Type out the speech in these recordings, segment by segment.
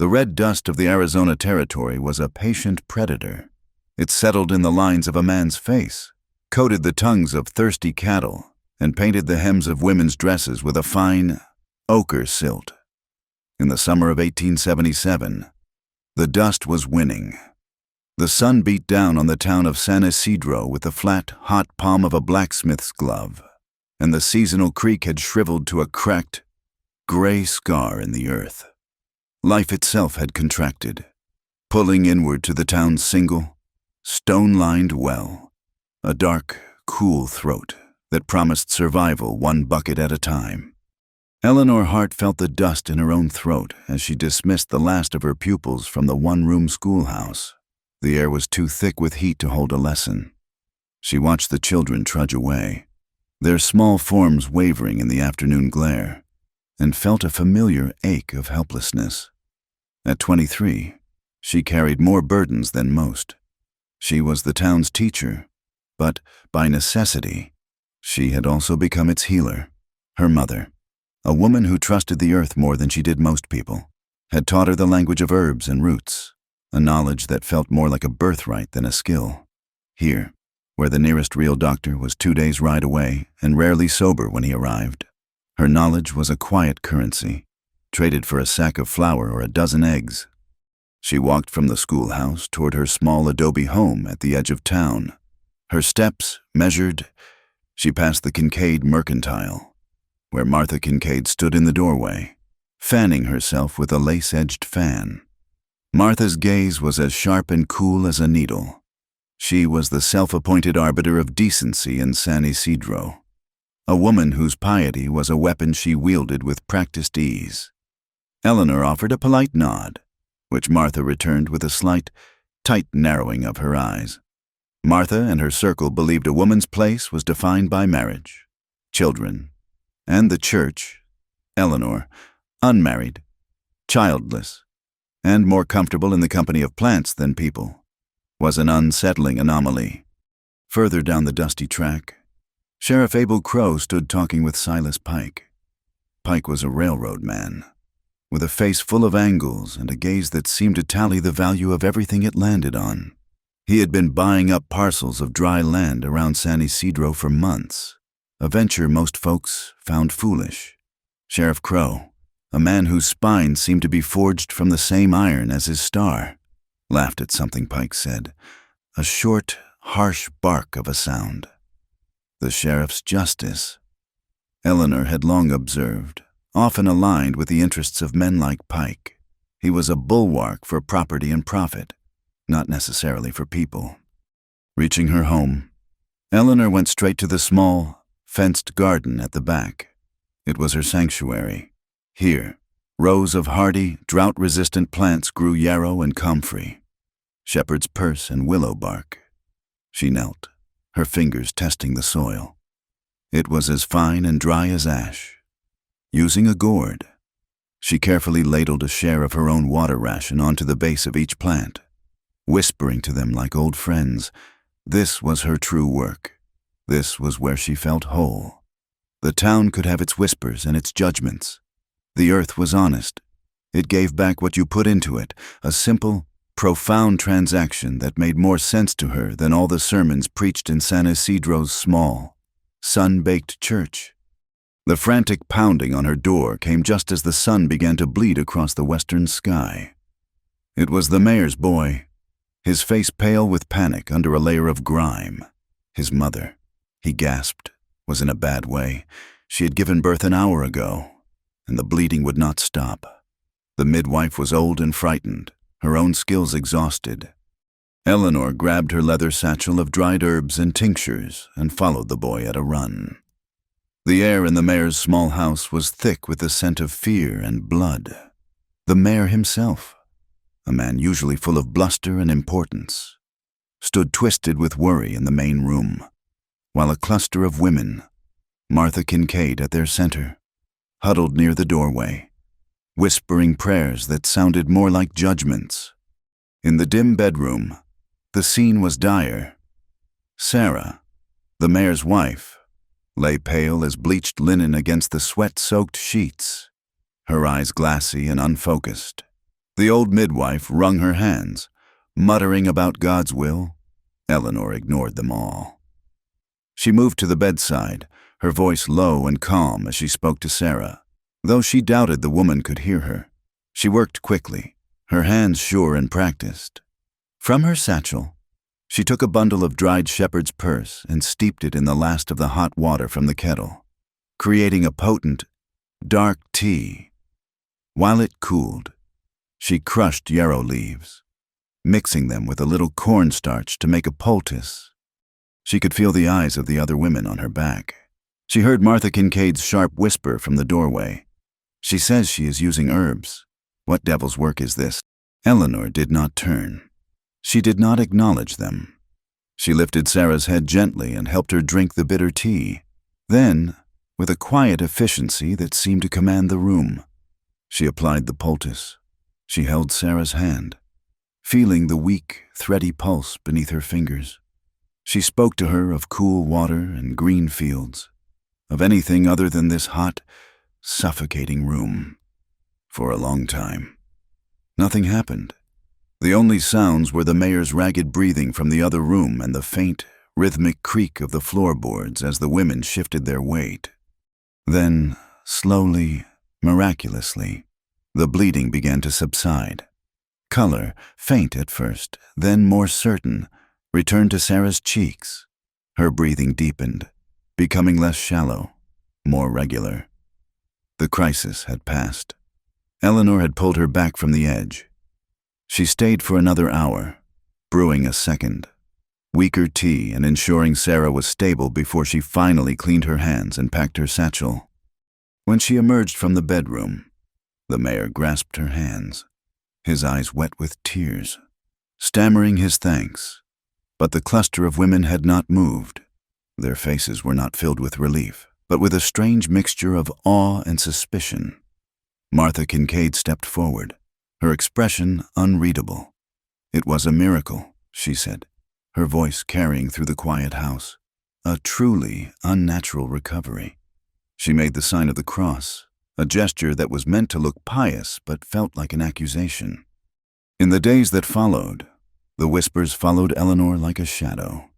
The red dust of the Arizona Territory was a patient predator. It settled in the lines of a man's face, coated the tongues of thirsty cattle, and painted the hems of women's dresses with a fine ochre silt. In the summer of 1877, the dust was winning. The sun beat down on the town of San Isidro with the flat, hot palm of a blacksmith's glove, and the seasonal creek had shriveled to a cracked, gray scar in the earth. Life itself had contracted, pulling inward to the town's single, stone-lined well, a dark, cool throat that promised survival one bucket at a time. Eleanor Hart felt the dust in her own throat as she dismissed the last of her pupils from the one-room schoolhouse. The air was too thick with heat to hold a lesson. She watched the children trudge away, their small forms wavering in the afternoon glare, and felt a familiar ache of helplessness. At 23, she carried more burdens than most. She was the town's teacher, but by necessity, she had also become its healer. Her mother, a woman who trusted the earth more than she did most people, had taught her the language of herbs and roots, a knowledge that felt more like a birthright than a skill. Here, where the nearest real doctor was 2 days' ride away and rarely sober when he arrived, her knowledge was a quiet currency, traded for a sack of flour or a dozen eggs. She walked from the schoolhouse toward her small adobe home at the edge of town. Her steps measured, she passed the Kincaid Mercantile, where Martha Kincaid stood in the doorway, fanning herself with a lace-edged fan. Martha's gaze was as sharp and cool as a needle. She was the self-appointed arbiter of decency in San Isidro, a woman whose piety was a weapon she wielded with practiced ease. Eleanor offered a polite nod, which Martha returned with a slight, tight narrowing of her eyes. Martha and her circle believed a woman's place was defined by marriage, children, and the church. Eleanor, unmarried, childless, and more comfortable in the company of plants than people, was an unsettling anomaly. Further down the dusty track, Sheriff Abel Crow stood talking with Silas Pike. Pike was a railroad man, with a face full of angles and a gaze that seemed to tally the value of everything it landed on. He had been buying up parcels of dry land around San Isidro for months, a venture most folks found foolish. Sheriff Crow, a man whose spine seemed to be forged from the same iron as his star, laughed at something Pike said, a short, harsh bark of a sound. The sheriff's justice, Eleanor had long observed, often aligned with the interests of men like Pike. He was a bulwark for property and profit, not necessarily for people. Reaching her home, Eleanor went straight to the small, fenced garden at the back. It was her sanctuary. Here, rows of hardy, drought-resistant plants grew yarrow and comfrey, shepherd's purse and willow bark. She knelt, her fingers testing the soil. It was as fine and dry as ash. Using a gourd, she carefully ladled a share of her own water ration onto the base of each plant, whispering to them like old friends. This was her true work. This was where she felt whole. The town could have its whispers and its judgments. The earth was honest. It gave back what you put into it, a simple, profound transaction that made more sense to her than all the sermons preached in San Isidro's small, sun-baked church. The frantic pounding on her door came just as the sun began to bleed across the western sky. It was the mayor's boy, his face pale with panic under a layer of grime. His mother, he gasped, was in a bad way. She had given birth an hour ago, and the bleeding would not stop. The midwife was old and frightened, her own skills exhausted. Eleanor grabbed her leather satchel of dried herbs and tinctures and followed the boy at a run. The air in the mayor's small house was thick with the scent of fear and blood. The mayor himself, a man usually full of bluster and importance, stood twisted with worry in the main room, while a cluster of women, Martha Kincaid at their center, huddled near the doorway, whispering prayers that sounded more like judgments. In the dim bedroom, the scene was dire. Sarah, the mayor's wife, lay pale as bleached linen against the sweat-soaked sheets, her eyes glassy and unfocused. The old midwife wrung her hands, muttering about God's will. Eleanor ignored them all. She moved to the bedside, her voice low and calm as she spoke to Sarah. Though she doubted the woman could hear her, she worked quickly, her hands sure and practiced. From her satchel, she took a bundle of dried shepherd's purse and steeped it in the last of the hot water from the kettle, creating a potent, dark tea. While it cooled, she crushed yarrow leaves, mixing them with a little cornstarch to make a poultice. She could feel the eyes of the other women on her back. She heard Martha Kincaid's sharp whisper from the doorway. She says she is using herbs. What devil's work is this? Eleanor did not turn. She did not acknowledge them. She lifted Sarah's head gently and helped her drink the bitter tea. Then, with a quiet efficiency that seemed to command the room, she applied the poultice. She held Sarah's hand, feeling the weak, thready pulse beneath her fingers. She spoke to her of cool water and green fields, of anything other than this hot, suffocating room. For a long time, nothing happened. The only sounds were the mayor's ragged breathing from the other room and the faint, rhythmic creak of the floorboards as the women shifted their weight. Then, slowly, miraculously, the bleeding began to subside. Color, faint at first, then more certain, returned to Sarah's cheeks. Her breathing deepened, becoming less shallow, more regular. The crisis had passed. Eleanor had pulled her back from the edge. She stayed for another hour, brewing a second, weaker tea and ensuring Sarah was stable before she finally cleaned her hands and packed her satchel. When she emerged from the bedroom, the mayor grasped her hands, his eyes wet with tears, stammering his thanks. But the cluster of women had not moved. Their faces were not filled with relief, but with a strange mixture of awe and suspicion. Martha Kincaid stepped forward, her expression unreadable. "It was a miracle," she said, her voice carrying through the quiet house. "A truly unnatural recovery." She made the sign of the cross, a gesture that was meant to look pious but felt like an accusation. In the days that followed, the whispers followed Eleanor like a shadow.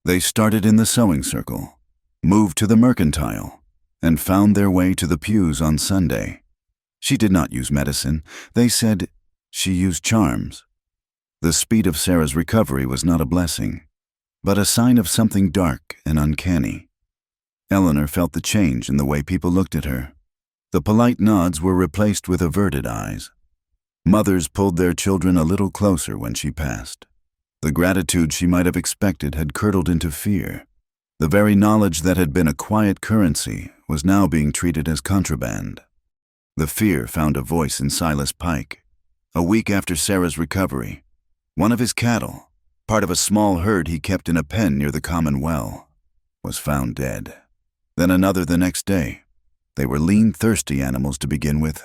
They started in the sewing circle, moved to the mercantile, and found their way to the pews on Sunday. She did not use medicine. They said she used charms. The speed of Sarah's recovery was not a blessing, but a sign of something dark and uncanny. Eleanor felt the change in the way people looked at her. The polite nods were replaced with averted eyes. Mothers pulled their children a little closer when she passed. The gratitude she might have expected had curdled into fear. The very knowledge that had been a quiet currency was now being treated as contraband. The fear found a voice in Silas Pike. A week after Sarah's recovery, one of his cattle, part of a small herd he kept in a pen near the common well, was found dead. Then another the next day. They were lean, thirsty animals to begin with,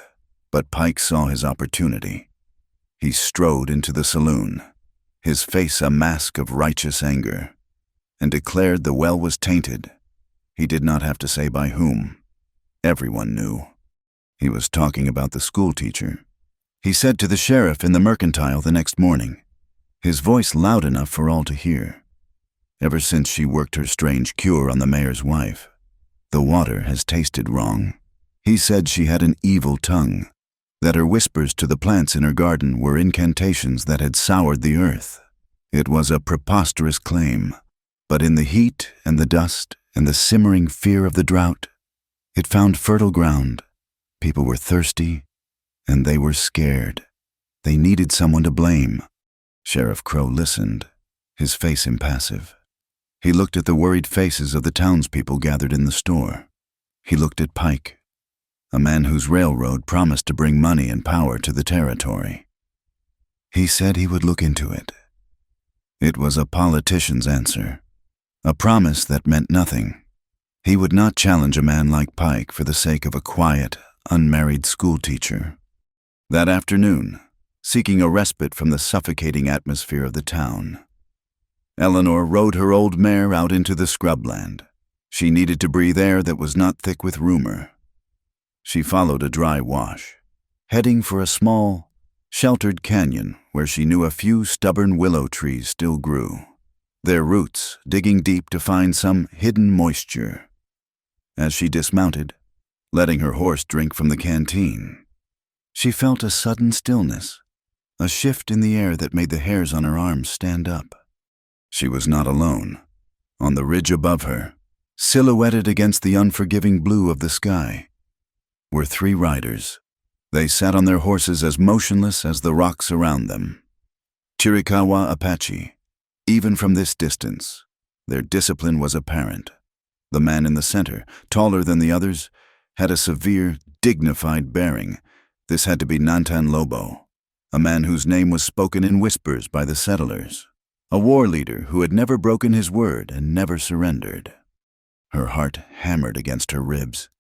but Pike saw his opportunity. He strode into the saloon, his face a mask of righteous anger, and declared the well was tainted. He did not have to say by whom. Everyone knew. He was talking about the schoolteacher. He said to the sheriff in the mercantile the next morning, his voice loud enough for all to hear. Ever since she worked her strange cure on the mayor's wife, the water has tasted wrong. He said she had an evil tongue, that her whispers to the plants in her garden were incantations that had soured the earth. It was a preposterous claim, but in the heat and the dust and the simmering fear of the drought, it found fertile ground. People were thirsty, and they were scared. They needed someone to blame. Sheriff Crow listened, his face impassive. He looked at the worried faces of the townspeople gathered in the store. He looked at Pike, a man whose railroad promised to bring money and power to the territory. He said he would look into it. It was a politician's answer, a promise that meant nothing. He would not challenge a man like Pike for the sake of a quiet, unmarried schoolteacher. That afternoon, seeking a respite from the suffocating atmosphere of the town, Eleanor rode her old mare out into the scrubland. She needed to breathe air that was not thick with rumor. She followed a dry wash, heading for a small, sheltered canyon where she knew a few stubborn willow trees still grew, their roots digging deep to find some hidden moisture. As she dismounted, letting her horse drink from the canteen, she felt a sudden stillness, a shift in the air that made the hairs on her arms stand up. She was not alone. On the ridge above her, silhouetted against the unforgiving blue of the sky, were 3 riders. They sat on their horses as motionless as the rocks around them. Chiricahua Apache. Even from this distance, their discipline was apparent. The man in the center, taller than the others, had a severe, dignified bearing. This had to be Nantan Lobo, a man whose name was spoken in whispers by the settlers, a war leader who had never broken his word and never surrendered. Her heart hammered against her ribs,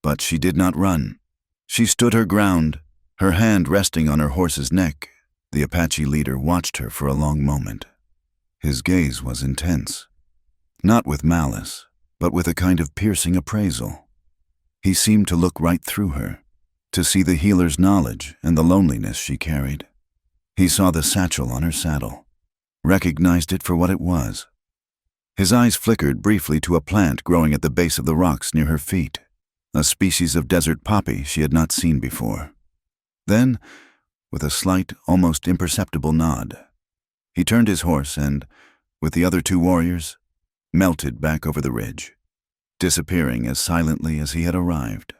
but she did not run. She stood her ground, her hand resting on her horse's neck. The Apache leader watched her for a long moment. His gaze was intense, not with malice, but with a kind of piercing appraisal. He seemed to look right through her, to see the healer's knowledge and the loneliness she carried. He saw the satchel on her saddle, recognized it for what it was. His eyes flickered briefly to a plant growing at the base of the rocks near her feet, a species of desert poppy she had not seen before. Then, with a slight, almost imperceptible nod, he turned his horse and, with the other 2 warriors, melted back over the ridge, disappearing as silently as he had arrived.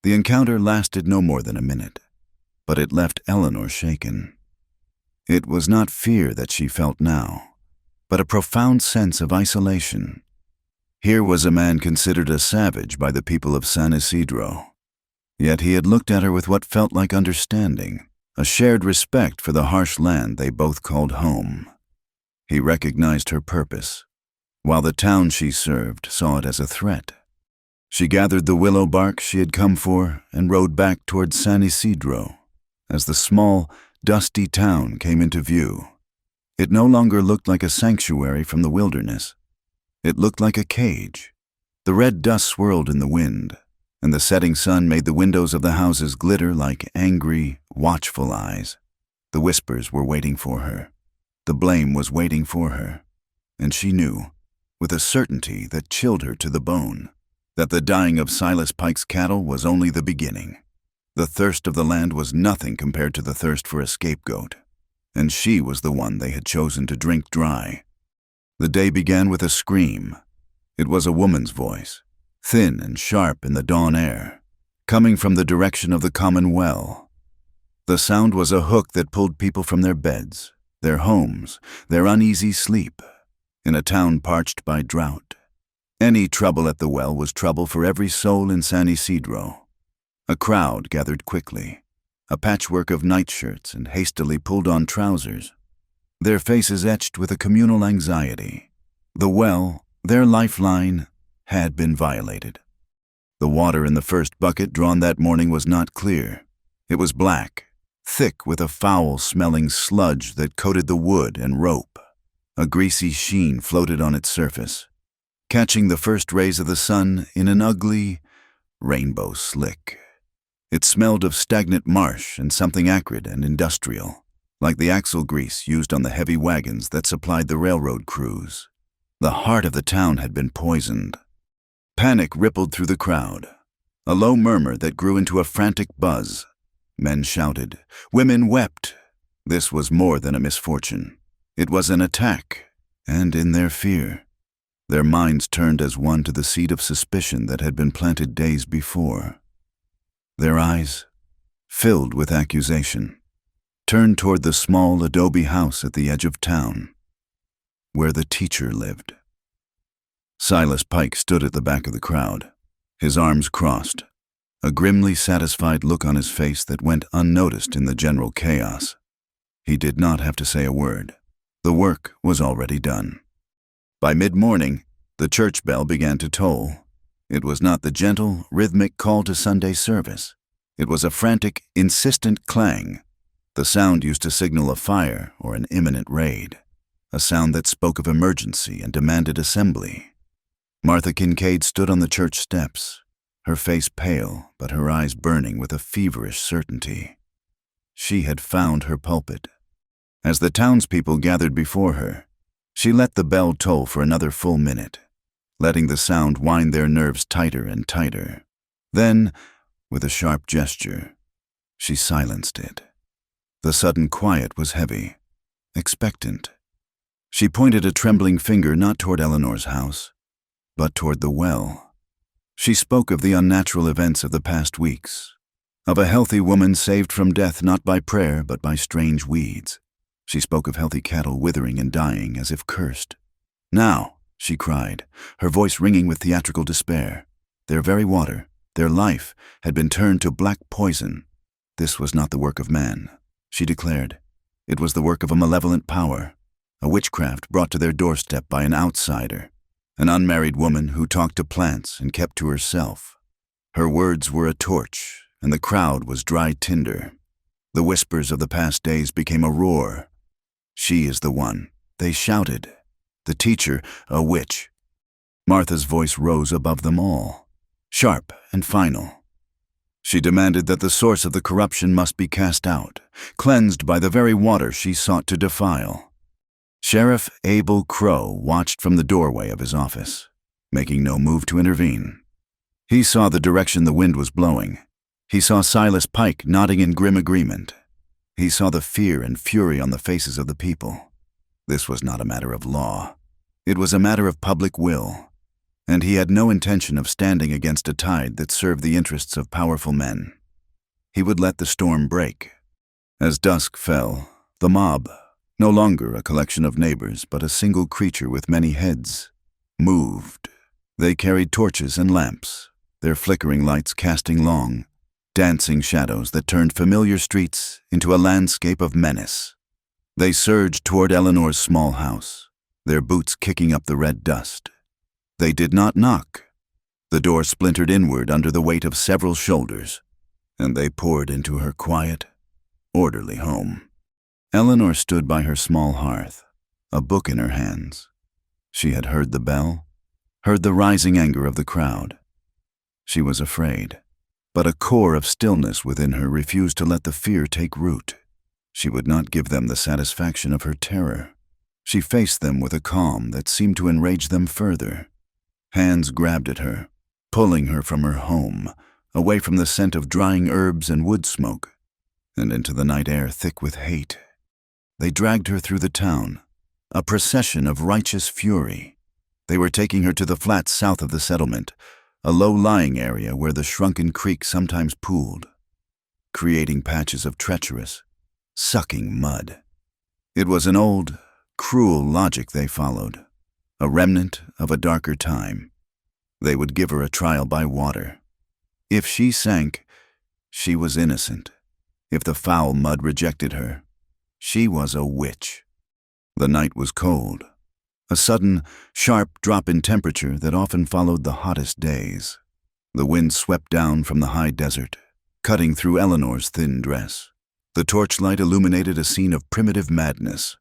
The encounter lasted no more than a minute, but it left Eleanor shaken. It was not fear that she felt now, but a profound sense of isolation. Here was a man considered a savage by the people of San Isidro, yet he had looked at her with what felt like understanding, a shared respect for the harsh land they both called home. He recognized her purpose, while the town she served saw it as a threat. She gathered the willow bark she had come for and rode back toward San Isidro. As the small, dusty town came into view, it no longer looked like a sanctuary from the wilderness. It looked like a cage. The red dust swirled in the wind, and the setting sun made the windows of the houses glitter like angry, watchful eyes. The whispers were waiting for her. The blame was waiting for her. And she knew, with a certainty that chilled her to the bone, that the dying of Silas Pike's cattle was only the beginning. The thirst of the land was nothing compared to the thirst for a scapegoat, and she was the one they had chosen to drink dry. The day began with a scream. It was a woman's voice, thin and sharp in the dawn air, coming from the direction of the common well. The sound was a hook that pulled people from their beds, their homes, their uneasy sleep, in a town parched by drought. Any trouble at the well was trouble for every soul in San Isidro. A crowd gathered quickly, a patchwork of nightshirts and hastily pulled-on trousers, their faces etched with a communal anxiety. The well, their lifeline, had been violated. The water in the first bucket drawn that morning was not clear. It was black, thick with a foul-smelling sludge that coated the wood and rope. A greasy sheen floated on its surface, catching the first rays of the sun in an ugly, rainbow slick. It smelled of stagnant marsh and something acrid and industrial, like the axle grease used on the heavy wagons that supplied the railroad crews. The heart of the town had been poisoned. Panic rippled through the crowd, a low murmur that grew into a frantic buzz. Men shouted, women wept. This was more than a misfortune. It was an attack, and in their fear, their minds turned as one to the seed of suspicion that had been planted days before. Their eyes, filled with accusation, turned toward the small adobe house at the edge of town, where the teacher lived. Silas Pike stood at the back of the crowd, his arms crossed, a grimly satisfied look on his face that went unnoticed in the general chaos. He did not have to say a word. The work was already done. By mid-morning, the church bell began to toll. It was not the gentle, rhythmic call to Sunday service. It was a frantic, insistent clang, the sound used to signal a fire or an imminent raid, a sound that spoke of emergency and demanded assembly. Martha Kincaid stood on the church steps, her face pale but her eyes burning with a feverish certainty. She had found her pulpit. As the townspeople gathered before her, she let the bell toll for another full minute, letting the sound wind their nerves tighter and tighter. Then, with a sharp gesture, she silenced it. The sudden quiet was heavy, expectant. She pointed a trembling finger not toward Eleanor's house, but toward the well. She spoke of the unnatural events of the past weeks, of a healthy woman saved from death not by prayer but by strange weeds. She spoke of healthy cattle withering and dying as if cursed. Now, she cried, her voice ringing with theatrical despair, their very water, their life, had been turned to black poison. This was not the work of man, she declared. It was the work of a malevolent power, a witchcraft brought to their doorstep by an outsider, an unmarried woman who talked to plants and kept to herself. Her words were a torch, and the crowd was dry tinder. The whispers of the past days became a roar. She is the one, they shouted. The teacher, a witch. Martha's voice rose above them all, sharp and final. She demanded that the source of the corruption must be cast out, cleansed by the very water she sought to defile. Sheriff Abel Crow watched from the doorway of his office, making no move to intervene. He saw the direction the wind was blowing. He saw Silas Pike nodding in grim agreement. He saw the fear and fury on the faces of the people. This was not a matter of law. It was a matter of public will, and he had no intention of standing against a tide that served the interests of powerful men. He would let the storm break. As dusk fell, the mob, no longer a collection of neighbors but a single creature with many heads, moved. They carried torches and lamps, their flickering lights casting long, dancing shadows that turned familiar streets into a landscape of menace. They surged toward Eleanor's small house, their boots kicking up the red dust. They did not knock. The door splintered inward under the weight of several shoulders, and they poured into her quiet, orderly home. Eleanor stood by her small hearth, a book in her hands. She had heard the bell, heard the rising anger of the crowd. She was afraid, but a core of stillness within her refused to let the fear take root. She would not give them the satisfaction of her terror. She faced them with a calm that seemed to enrage them further. Hands grabbed at her, pulling her from her home, away from the scent of drying herbs and wood smoke, and into the night air thick with hate. They dragged her through the town, a procession of righteous fury. They were taking her to the flats south of the settlement, a low-lying area where the shrunken creek sometimes pooled, creating patches of treacherous, sucking mud. It was an old, cruel logic they followed, a remnant of a darker time. They would give her a trial by water. If she sank, she was innocent. If the foul mud rejected her, she was a witch. The night was cold, a sudden, sharp drop in temperature that often followed the hottest days. The wind swept down from the high desert, cutting through Eleanor's thin dress. The torchlight illuminated a scene of primitive madness.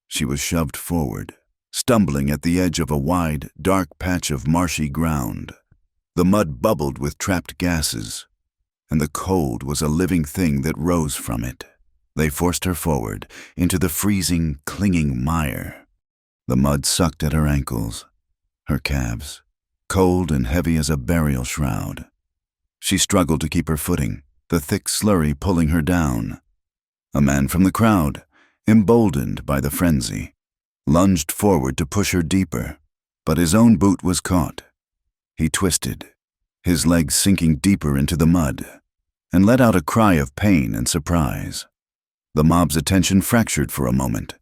She was shoved forward, stumbling at the edge of a wide, dark patch of marshy ground. The mud bubbled with trapped gases, and the cold was a living thing that rose from it. They forced her forward, into the freezing, clinging mire. The mud sucked at her ankles, her calves, cold and heavy as a burial shroud. She struggled to keep her footing, the thick slurry pulling her down. A man from the crowd, emboldened by the frenzy, lunged forward to push her deeper, but his own boot was caught. He twisted, his legs sinking deeper into the mud, and let out a cry of pain and surprise. The mob's attention fractured for a moment,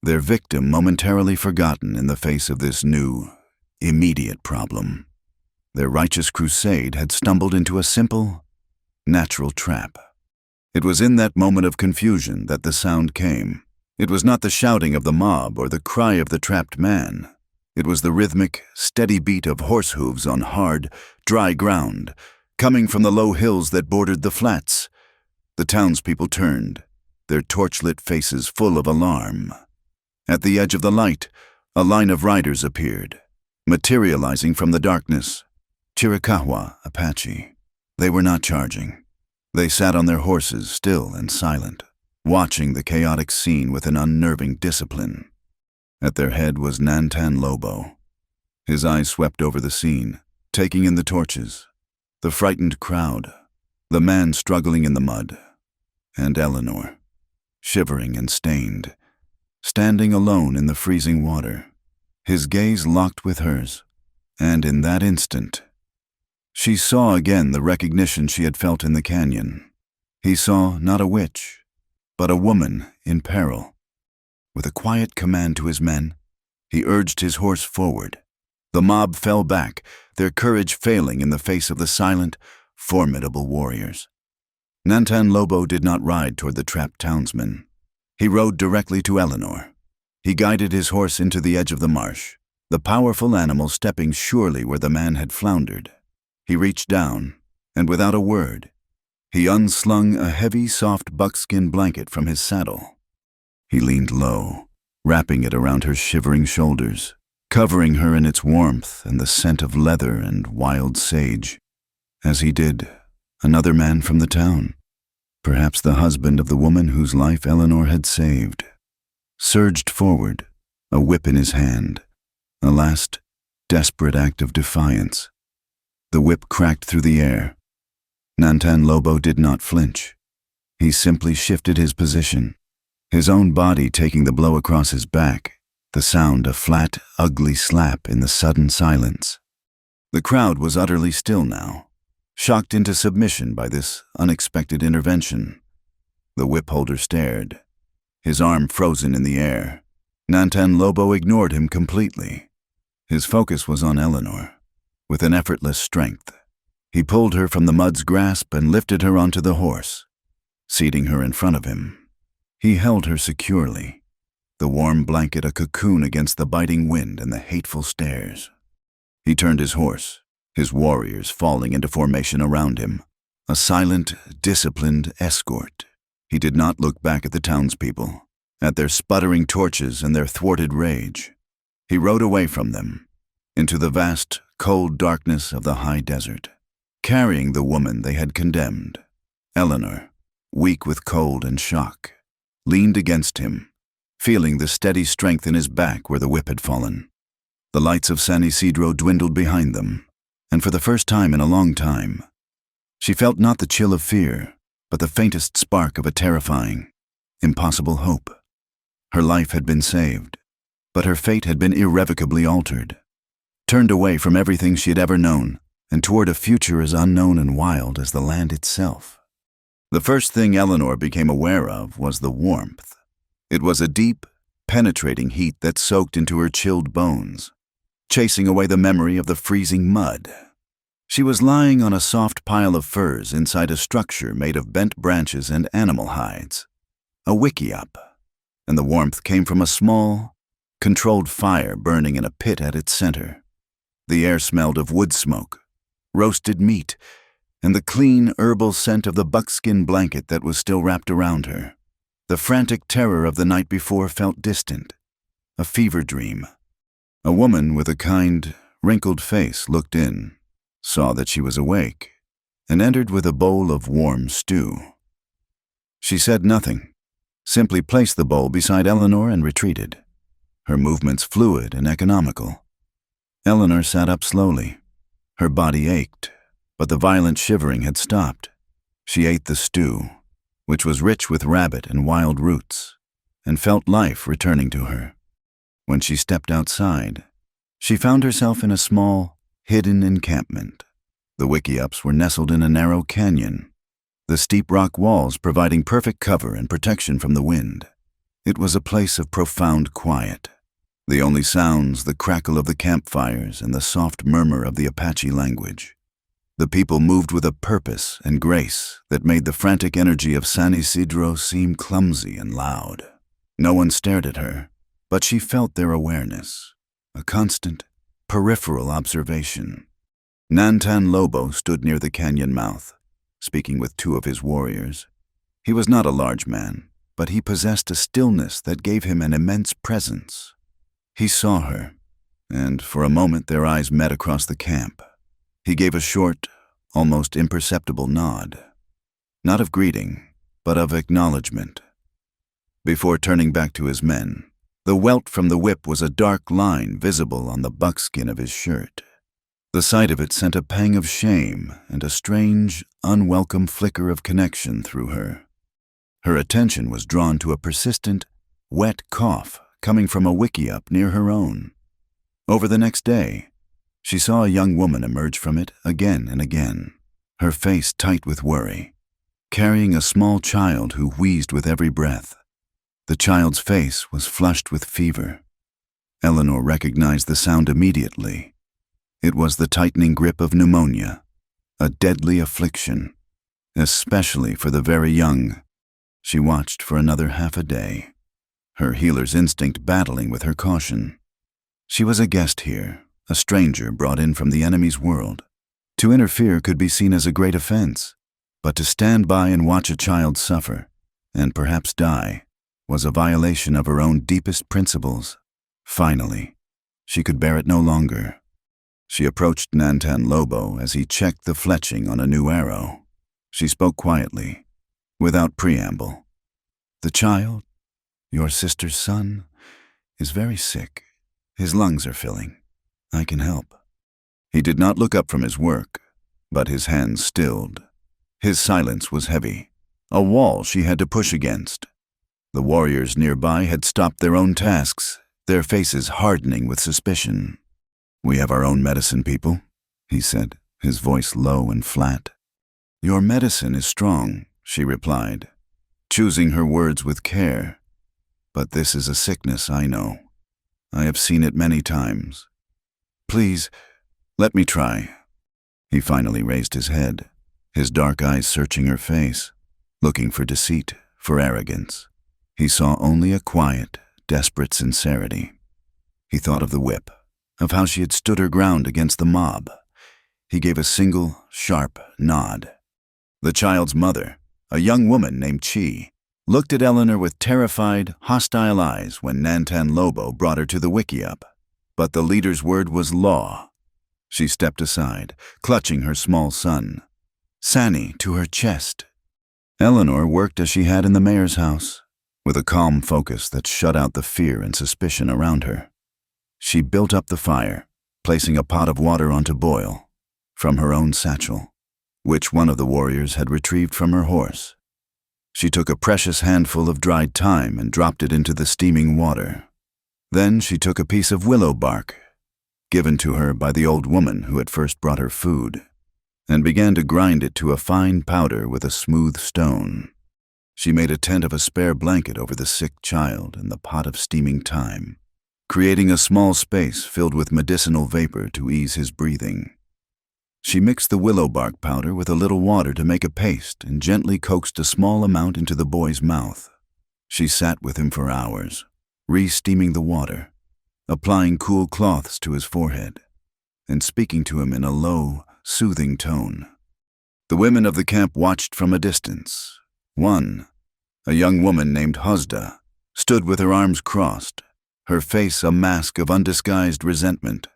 their victim momentarily forgotten in the face of this new, immediate problem. Their righteous crusade had stumbled into a simple, natural trap. It was in that moment of confusion that the sound came. It was not the shouting of the mob or the cry of the trapped man. It was the rhythmic, steady beat of horse hooves on hard, dry ground, coming from the low hills that bordered the flats. The townspeople turned, their torchlit faces full of alarm. At the edge of the light, a line of riders appeared, materializing from the darkness. Chiricahua, Apache. They were not charging. They sat on their horses, still and silent, watching the chaotic scene with an unnerving discipline. At their head was Nantan Lobo. His eyes swept over the scene, taking in the torches, the frightened crowd, the man struggling in the mud, and Eleanor, shivering and stained, standing alone in the freezing water, his gaze locked with hers. And in that instant, she saw again the recognition she had felt in the canyon. He saw not a witch, but a woman in peril. With a quiet command to his men, he urged his horse forward. The mob fell back, their courage failing in the face of the silent, formidable warriors. Nantan Lobo did not ride toward the trapped townsmen. He rode directly to Eleanor. He guided his horse into the edge of the marsh, the powerful animal stepping surely where the man had floundered. He reached down, and without a word, he unslung a heavy, soft buckskin blanket from his saddle. He leaned low, wrapping it around her shivering shoulders, covering her in its warmth and the scent of leather and wild sage. As he did, another man from the town, perhaps the husband of the woman whose life Eleanor had saved, surged forward, a whip in his hand, a last, desperate act of defiance. The whip cracked through the air. Nantan Lobo did not flinch. He simply shifted his position, his own body taking the blow across his back, the sound a flat, ugly slap in the sudden silence. The crowd was utterly still now, shocked into submission by this unexpected intervention. The whip holder stared, his arm frozen in the air. Nantan Lobo ignored him completely. His focus was on Eleanor. With an effortless strength, he pulled her from the mud's grasp and lifted her onto the horse. Seating her in front of him, he held her securely, the warm blanket a cocoon against the biting wind and the hateful stares. He turned his horse, his warriors falling into formation around him, a silent, disciplined escort. He did not look back at the townspeople, at their sputtering torches and their thwarted rage. He rode away from them, into the vast, cold darkness of the high desert, carrying the woman they had condemned. Eleanor, weak with cold and shock, leaned against him, feeling the steady strength in his back where the whip had fallen. The lights of San Isidro dwindled behind them, and for the first time in a long time, she felt not the chill of fear, but the faintest spark of a terrifying, impossible hope. Her life had been saved, but her fate had been irrevocably altered. Turned away from everything she had ever known, and toward a future as unknown and wild as the land itself. The first thing Eleanor became aware of was the warmth. It was a deep, penetrating heat that soaked into her chilled bones, chasing away the memory of the freezing mud. She was lying on a soft pile of furs inside a structure made of bent branches and animal hides, a wickiup, and the warmth came from a small, controlled fire burning in a pit at its center. The air smelled of wood smoke, roasted meat, and the clean, herbal scent of the buckskin blanket that was still wrapped around her. The frantic terror of the night before felt distant, a fever dream. A woman with a kind, wrinkled face looked in, saw that she was awake, and entered with a bowl of warm stew. She said nothing, simply placed the bowl beside Eleanor and retreated, her movements fluid and economical. Eleanor sat up slowly. Her body ached, but the violent shivering had stopped. She ate the stew, which was rich with rabbit and wild roots, and felt life returning to her. When she stepped outside, she found herself in a small, hidden encampment. The wickiups were nestled in a narrow canyon, the steep rock walls providing perfect cover and protection from the wind. It was a place of profound quiet. The only sounds, the crackle of the campfires and the soft murmur of the Apache language. The people moved with a purpose and grace that made the frantic energy of San Isidro seem clumsy and loud. No one stared at her, but she felt their awareness, a constant, peripheral observation. Nantan Lobo stood near the canyon mouth, speaking with two of his warriors. He was not a large man, but he possessed a stillness that gave him an immense presence. He saw her, and for a moment their eyes met across the camp. He gave a short, almost imperceptible nod, not of greeting, but of acknowledgement. Before turning back to his men, the welt from the whip was a dark line visible on the buckskin of his shirt. The sight of it sent a pang of shame and a strange, unwelcome flicker of connection through her. Her attention was drawn to a persistent, wet cough coming from a wickiup near her own. Over the next day, she saw a young woman emerge from it again and again, her face tight with worry, carrying a small child who wheezed with every breath. The child's face was flushed with fever. Eleanor recognized the sound immediately. It was the tightening grip of pneumonia, a deadly affliction, especially for the very young. She watched for another half a day, her healer's instinct battling with her caution. She was a guest here, a stranger brought in from the enemy's world. To interfere could be seen as a great offense, but to stand by and watch a child suffer, and perhaps die, was a violation of her own deepest principles. Finally, she could bear it no longer. She approached Nantan Lobo as he checked the fletching on a new arrow. She spoke quietly, without preamble. "The child, your sister's son, is very sick. His lungs are filling. I can help." He did not look up from his work, but his hands stilled. His silence was heavy, a wall she had to push against. The warriors nearby had stopped their own tasks, their faces hardening with suspicion. "We have our own medicine, people," he said, his voice low and flat. "Your medicine is strong," she replied, choosing her words with care. "But this is a sickness I know. I have seen it many times. Please, let me try." He finally raised his head, his dark eyes searching her face, looking for deceit, for arrogance. He saw only a quiet, desperate sincerity. He thought of the whip, of how she had stood her ground against the mob. He gave a single, sharp nod. The child's mother, a young woman named Chi, looked at Eleanor with terrified, hostile eyes when Nantan Lobo brought her to the wickiup. But the leader's word was law. She stepped aside, clutching her small son, Sani, to her chest. Eleanor worked as she had in the mayor's house, with a calm focus that shut out the fear and suspicion around her. She built up the fire, placing a pot of water on to boil, from her own satchel, which one of the warriors had retrieved from her horse. She took a precious handful of dried thyme and dropped it into the steaming water. Then she took a piece of willow bark, given to her by the old woman who had first brought her food, and began to grind it to a fine powder with a smooth stone. She made a tent of a spare blanket over the sick child and the pot of steaming thyme, creating a small space filled with medicinal vapor to ease his breathing. She mixed the willow bark powder with a little water to make a paste and gently coaxed a small amount into the boy's mouth. She sat with him for hours, re-steaming the water, applying cool cloths to his forehead, and speaking to him in a low, soothing tone. The women of the camp watched from a distance. One, a young woman named Hosda, stood with her arms crossed, her face a mask of undisguised resentment.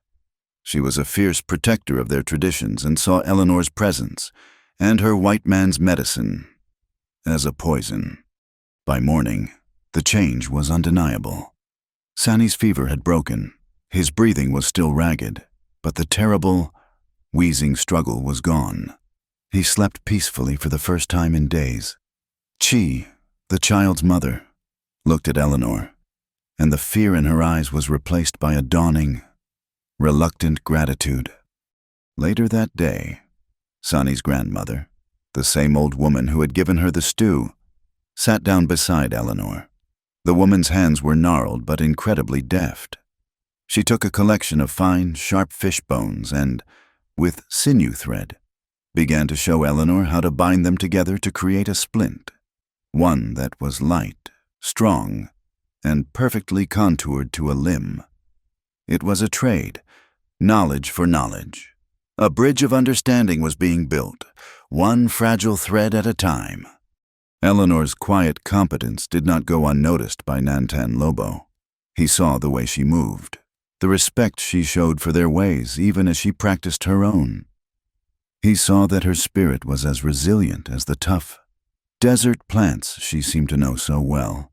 She was a fierce protector of their traditions and saw Eleanor's presence and her white man's medicine as a poison. By morning, the change was undeniable. Sani's fever had broken. His breathing was still ragged, but the terrible, wheezing struggle was gone. He slept peacefully for the first time in days. Chi, the child's mother, looked at Eleanor, and the fear in her eyes was replaced by a dawning, reluctant gratitude. Later that day, Sani's grandmother, the same old woman who had given her the stew, sat down beside Eleanor. The woman's hands were gnarled but incredibly deft. She took a collection of fine, sharp fish bones and, with sinew thread, began to show Eleanor how to bind them together to create a splint, one that was light, strong, and perfectly contoured to a limb. It was a trade, knowledge for knowledge. A bridge of understanding was being built, one fragile thread at a time. Eleanor's quiet competence did not go unnoticed by Nantan Lobo. He saw the way she moved, the respect she showed for their ways even as she practiced her own. He saw that her spirit was as resilient as the tough desert plants she seemed to know so well.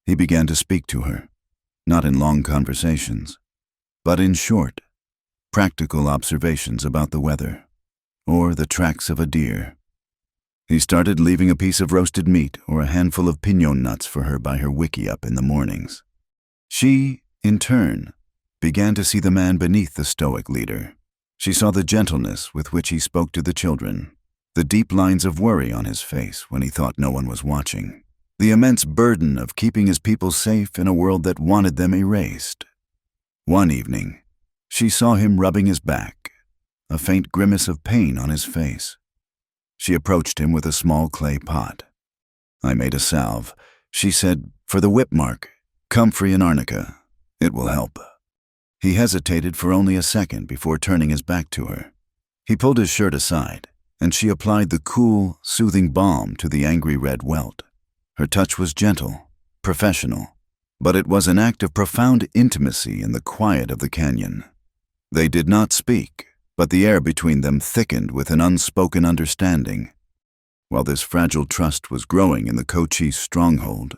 He began to speak to her, not in long conversations, but in short, practical observations about the weather, or the tracks of a deer. He started leaving a piece of roasted meat or a handful of piñon nuts for her by her wickiup in the mornings. She, in turn, began to see the man beneath the stoic leader. She saw the gentleness with which he spoke to the children, the deep lines of worry on his face when he thought no one was watching, the immense burden of keeping his people safe in a world that wanted them erased. One evening, she saw him rubbing his back, a faint grimace of pain on his face. She approached him with a small clay pot. "I made a salve," she said, "for the whip mark, comfrey and arnica. It will help." He hesitated for only a second before turning his back to her. He pulled his shirt aside, and she applied the cool, soothing balm to the angry red welt. Her touch was gentle, professional, but it was an act of profound intimacy in the quiet of the canyon. They did not speak, but the air between them thickened with an unspoken understanding. While this fragile trust was growing in the Cochise stronghold,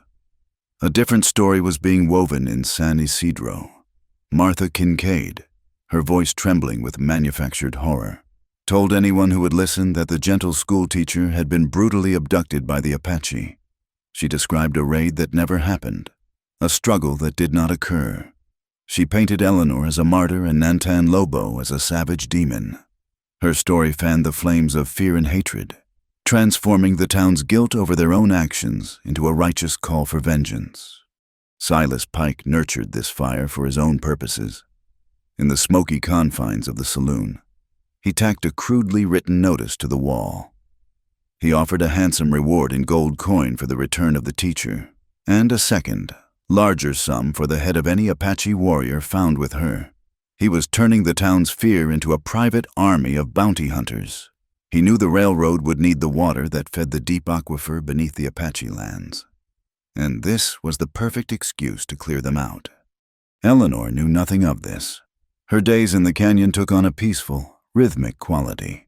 a different story was being woven in San Isidro. Martha Kincaid, her voice trembling with manufactured horror, told anyone who would listen that the gentle schoolteacher had been brutally abducted by the Apache. She described a raid that never happened, a struggle that did not occur. She painted Eleanor as a martyr and Nantan Lobo as a savage demon. Her story fanned the flames of fear and hatred, transforming the town's guilt over their own actions into a righteous call for vengeance. Silas Pike nurtured this fire for his own purposes. In the smoky confines of the saloon, he tacked a crudely written notice to the wall. He offered a handsome reward in gold coin for the return of the teacher, and a second, larger sum for the head of any Apache warrior found with her. He was turning the town's fear into a private army of bounty hunters. He knew the railroad would need the water that fed the deep aquifer beneath the Apache lands, and this was the perfect excuse to clear them out. Eleanor knew nothing of this. Her days in the canyon took on a peaceful, rhythmic quality.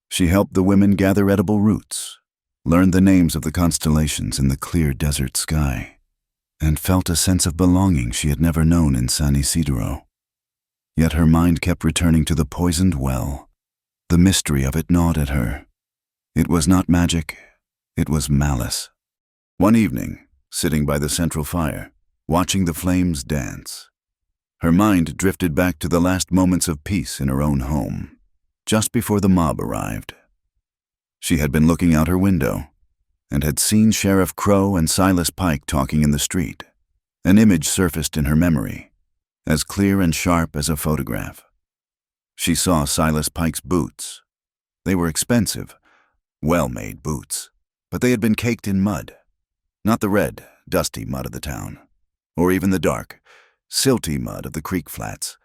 She helped the women gather edible roots, learned the names of the constellations in the clear desert sky, and felt a sense of belonging she had never known in San Isidro. Yet her mind kept returning to the poisoned well. The mystery of it gnawed at her. It was not magic, it was malice. One evening, sitting by the central fire, watching the flames dance, her mind drifted back to the last moments of peace in her own home, just before the mob arrived. She had been looking out her window, and had seen Sheriff Crow and Silas Pike talking in the street. An image surfaced in her memory, as clear and sharp as a photograph. She saw Silas Pike's boots. They were expensive, well-made boots, but they had been caked in mud. Not the red, dusty mud of the town, or even the dark, silty mud of the creek flats.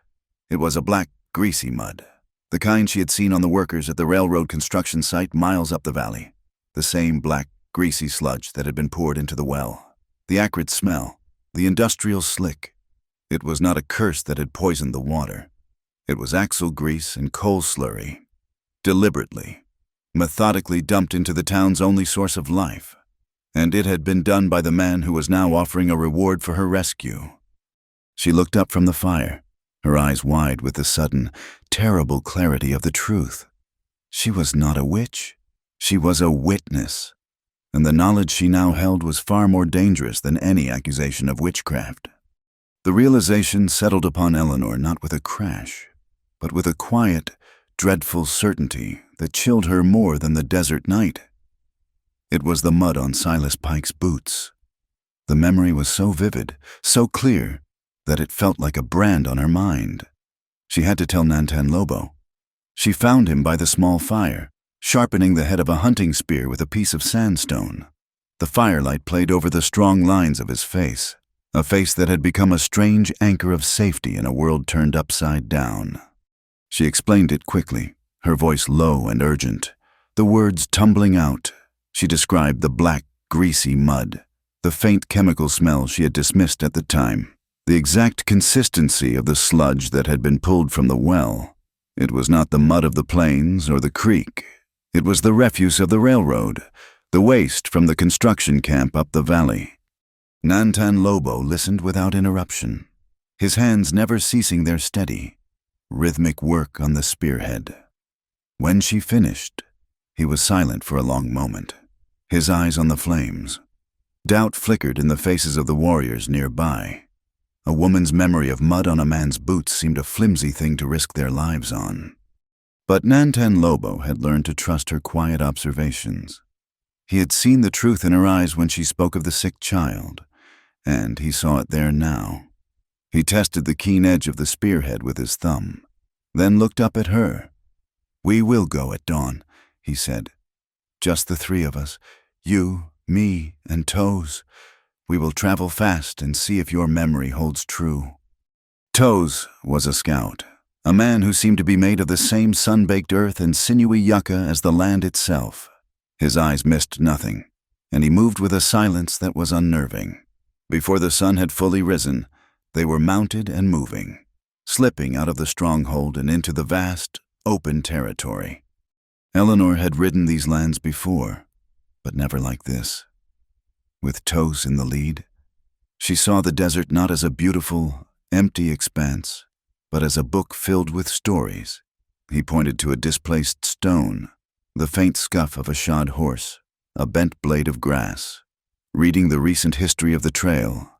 It was a black, greasy mud, the kind she had seen on the workers at the railroad construction site miles up the valley. The same black, greasy sludge that had been poured into the well. The acrid smell, the industrial slick. It was not a curse that had poisoned the water. It was axle grease and coal slurry, deliberately, methodically dumped into the town's only source of life. And it had been done by the man who was now offering a reward for her rescue. She looked up from the fire, her eyes wide with the sudden, terrible clarity of the truth. She was not a witch. She was a witness. And the knowledge she now held was far more dangerous than any accusation of witchcraft. The realization settled upon Eleanor not with a crash, but with a quiet, dreadful certainty that chilled her more than the desert night. It was the mud on Silas Pike's boots. The memory was so vivid, so clear, that it felt like a brand on her mind. She had to tell Nantan Lobo. She found him by the small fire, sharpening the head of a hunting spear with a piece of sandstone. The firelight played over the strong lines of his face, a face that had become a strange anchor of safety in a world turned upside down. She explained it quickly, her voice low and urgent, the words tumbling out. She described the black, greasy mud, the faint chemical smell she had dismissed at the time, the exact consistency of the sludge that had been pulled from the well. It was not the mud of the plains or the creek. It was the refuse of the railroad, the waste from the construction camp up the valley. Nantan Lobo listened without interruption, his hands never ceasing their steady, rhythmic work on the spearhead. When she finished, he was silent for a long moment, his eyes on the flames. Doubt flickered in the faces of the warriors nearby. A woman's memory of mud on a man's boots seemed a flimsy thing to risk their lives on. But Nantan Lobo had learned to trust her quiet observations. He had seen the truth in her eyes when she spoke of the sick child, and he saw it there now. He tested the keen edge of the spearhead with his thumb, then looked up at her. "We will go at dawn," he said. "Just the three of us, you, me, and Toes. We will travel fast and see if your memory holds true." Toes was a scout, a man who seemed to be made of the same sun-baked earth and sinewy yucca as the land itself. His eyes missed nothing, and he moved with a silence that was unnerving. Before the sun had fully risen, they were mounted and moving, slipping out of the stronghold and into the vast, open territory. Eleanor had ridden these lands before, but never like this. With Toes in the lead, she saw the desert not as a beautiful, empty expanse, but as a book filled with stories. He pointed to a displaced stone, the faint scuff of a shod horse, a bent blade of grass. Reading the recent history of the trail,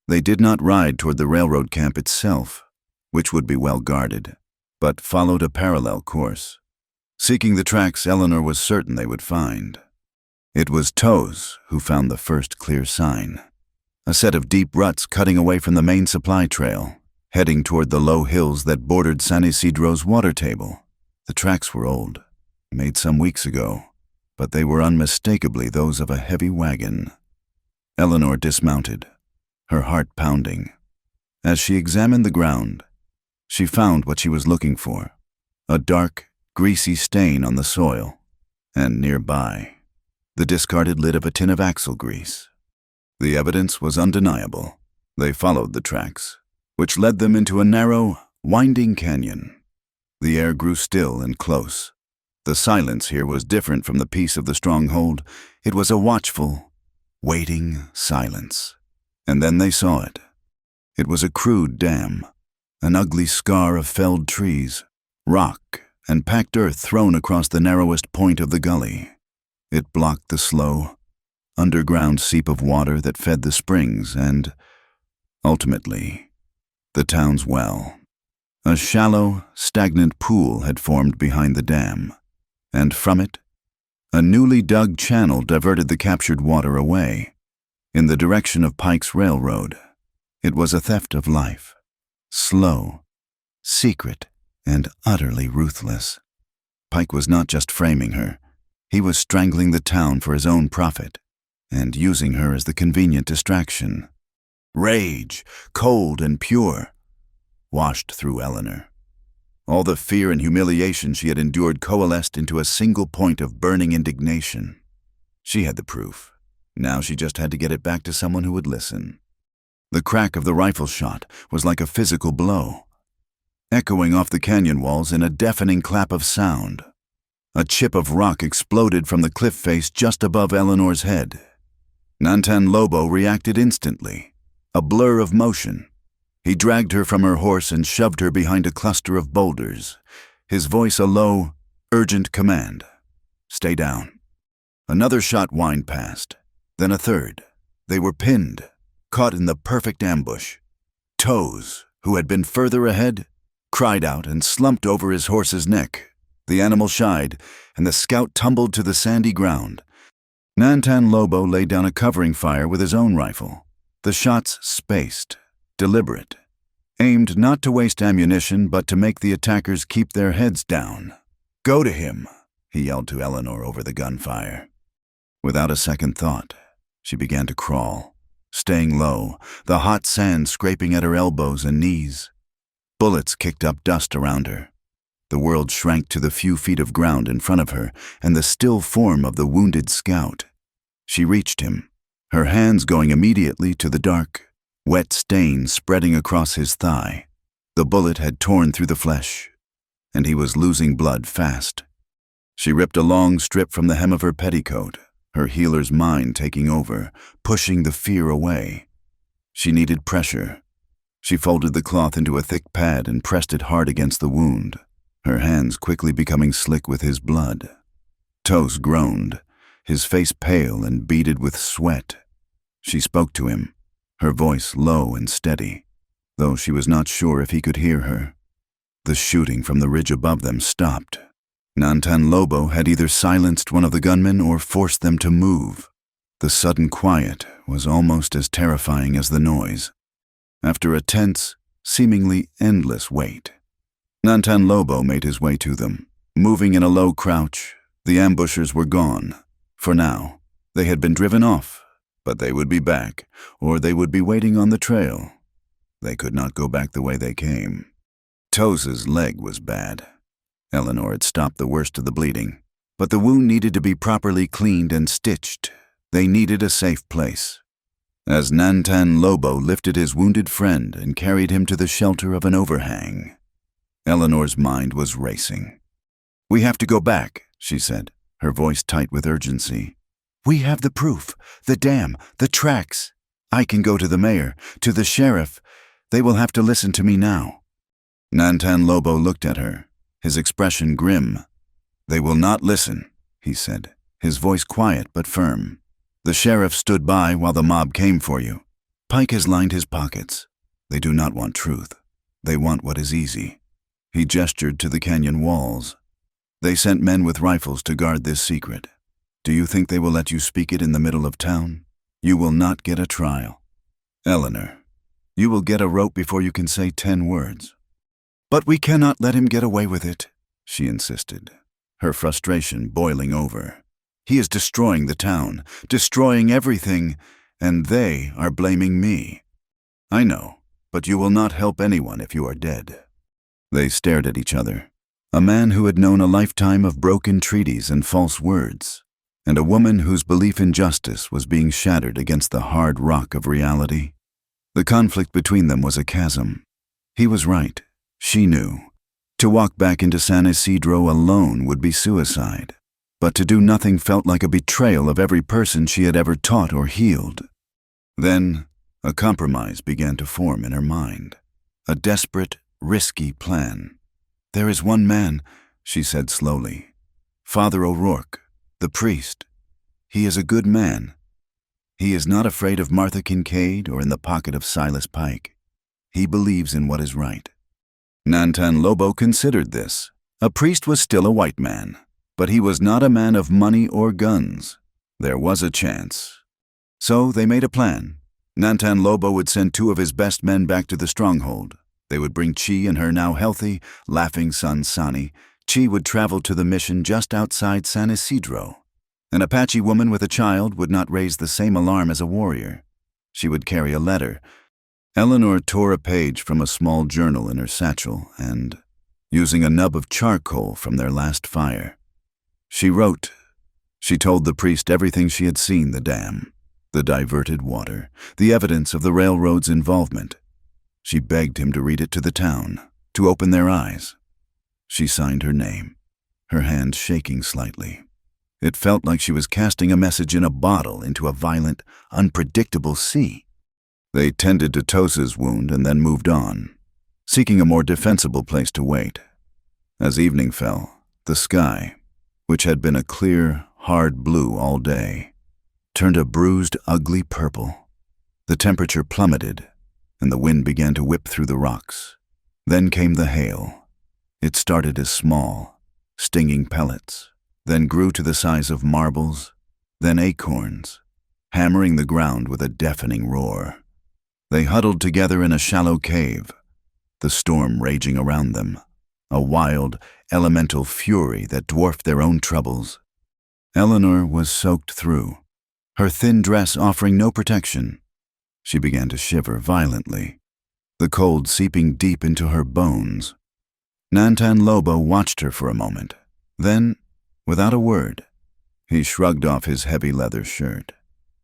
they did not ride toward the railroad camp itself, which would be well guarded, but followed a parallel course. Seeking the tracks Eleanor was certain they would find. It was Toes who found the first clear sign, a set of deep ruts cutting away from the main supply trail, heading toward the low hills that bordered San Isidro's water table. The tracks were old, made some weeks ago, but they were unmistakably those of a heavy wagon. Eleanor dismounted, her heart pounding. As she examined the ground, she found what she was looking for, a dark, greasy stain on the soil, and nearby, the discarded lid of a tin of axle grease. The evidence was undeniable. They followed the tracks, which led them into a narrow, winding canyon. The air grew still and close. The silence here was different from the peace of the stronghold. It was a watchful, waiting silence. And then they saw it. It was a crude dam, an ugly scar of felled trees, rock, and packed earth thrown across the narrowest point of the gully. It blocked the slow, underground seep of water that fed the springs and, ultimately, the town's well. A shallow, stagnant pool had formed behind the dam, and from it, a newly dug channel diverted the captured water away, in the direction of Pike's Railroad. It was a theft of life, slow, secret, and utterly ruthless. Pike was not just framing her. He was strangling the town for his own profit, and using her as the convenient distraction. Rage, cold and pure, washed through Eleanor. All the fear and humiliation she had endured coalesced into a single point of burning indignation. She had the proof. Now she just had to get it back to someone who would listen. The crack of the rifle shot was like a physical blow, echoing off the canyon walls in a deafening clap of sound. A chip of rock exploded from the cliff face just above Eleanor's head. Nantan Lobo reacted instantly, a blur of motion. He dragged her from her horse and shoved her behind a cluster of boulders, his voice a low, urgent command. "Stay down." Another shot whined past, then a third. They were pinned, caught in the perfect ambush. Toes, who had been further ahead, cried out and slumped over his horse's neck. The animal shied, and the scout tumbled to the sandy ground. Nantan Lobo laid down a covering fire with his own rifle, the shots spaced, deliberate, aimed not to waste ammunition but to make the attackers keep their heads down. "Go to him," he yelled to Eleanor over the gunfire. Without a second thought, she began to crawl, staying low, the hot sand scraping at her elbows and knees. Bullets kicked up dust around her. The world shrank to the few feet of ground in front of her and the still form of the wounded scout. She reached him, her hands going immediately to the dark, wet stain spreading across his thigh. The bullet had torn through the flesh, and he was losing blood fast. She ripped a long strip from the hem of her petticoat, her healer's mind taking over, pushing the fear away. She needed pressure. She folded the cloth into a thick pad and pressed it hard against the wound, her hands quickly becoming slick with his blood. Tos groaned, his face pale and beaded with sweat. She spoke to him, her voice low and steady, though she was not sure if he could hear her. The shooting from the ridge above them stopped. Nantan Lobo had either silenced one of the gunmen or forced them to move. The sudden quiet was almost as terrifying as the noise. After a tense, seemingly endless wait, Nantan Lobo made his way to them. Moving in a low crouch, the ambushers were gone. For now, they had been driven off, but they would be back, or they would be waiting on the trail. They could not go back the way they came. Tos's leg was bad. Eleanor had stopped the worst of the bleeding, but the wound needed to be properly cleaned and stitched. They needed a safe place. As Nantan Lobo lifted his wounded friend and carried him to the shelter of an overhang, Eleanor's mind was racing. "We have to go back," she said, her voice tight with urgency. "We have the proof, the dam, the tracks. I can go to the mayor, to the sheriff. They will have to listen to me now." Nantan Lobo looked at her, his expression grim. "They will not listen," he said, his voice quiet but firm. "The sheriff stood by while the mob came for you. Pike has lined his pockets. They do not want truth. They want what is easy." He gestured to the canyon walls. "They sent men with rifles to guard this secret. Do you think they will let you speak it in the middle of town? You will not get a trial. Eleanor, you will get a rope before you can say 10 words. "But we cannot let him get away with it," she insisted, her frustration boiling over. "He is destroying the town, destroying everything, and they are blaming me." "I know, but you will not help anyone if you are dead." They stared at each other. A man who had known a lifetime of broken treaties and false words, and a woman whose belief in justice was being shattered against the hard rock of reality. The conflict between them was a chasm. He was right. She knew. To walk back into San Isidro alone would be suicide, but to do nothing felt like a betrayal of every person she had ever taught or healed. Then, a compromise began to form in her mind. A desperate, risky plan. "There is one man," she said slowly. "Father O'Rourke, the priest. He is a good man. He is not afraid of Martha Kincaid or in the pocket of Silas Pike. He believes in what is right." Nantan Lobo considered this. A priest was still a white man, but he was not a man of money or guns. There was a chance. So they made a plan. Nantan Lobo would send 2 of his best men back to the stronghold. They would bring Chi and her now healthy, laughing son Sani. Chi would travel to the mission just outside San Isidro. An Apache woman with a child would not raise the same alarm as a warrior. She would carry a letter. Eleanor tore a page from a small journal in her satchel and, using a nub of charcoal from their last fire, she wrote. She told the priest everything she had seen: the dam, the diverted water, the evidence of the railroad's involvement. She begged him to read it to the town, to open their eyes. She signed her name, her hand shaking slightly. It felt like she was casting a message in a bottle into a violent, unpredictable sea. They tended to Tos's wound and then moved on, seeking a more defensible place to wait. As evening fell, the sky, which had been a clear, hard blue all day, turned a bruised, ugly purple. The temperature plummeted, and the wind began to whip through the rocks. Then came the hail. It started as small, stinging pellets, then grew to the size of marbles, then acorns, hammering the ground with a deafening roar. They huddled together in a shallow cave, the storm raging around them, a wild, elemental fury that dwarfed their own troubles. Eleanor was soaked through, her thin dress offering no protection. She began to shiver violently, the cold seeping deep into her bones. Nantan Lobo watched her for a moment. Then, without a word, he shrugged off his heavy leather shirt.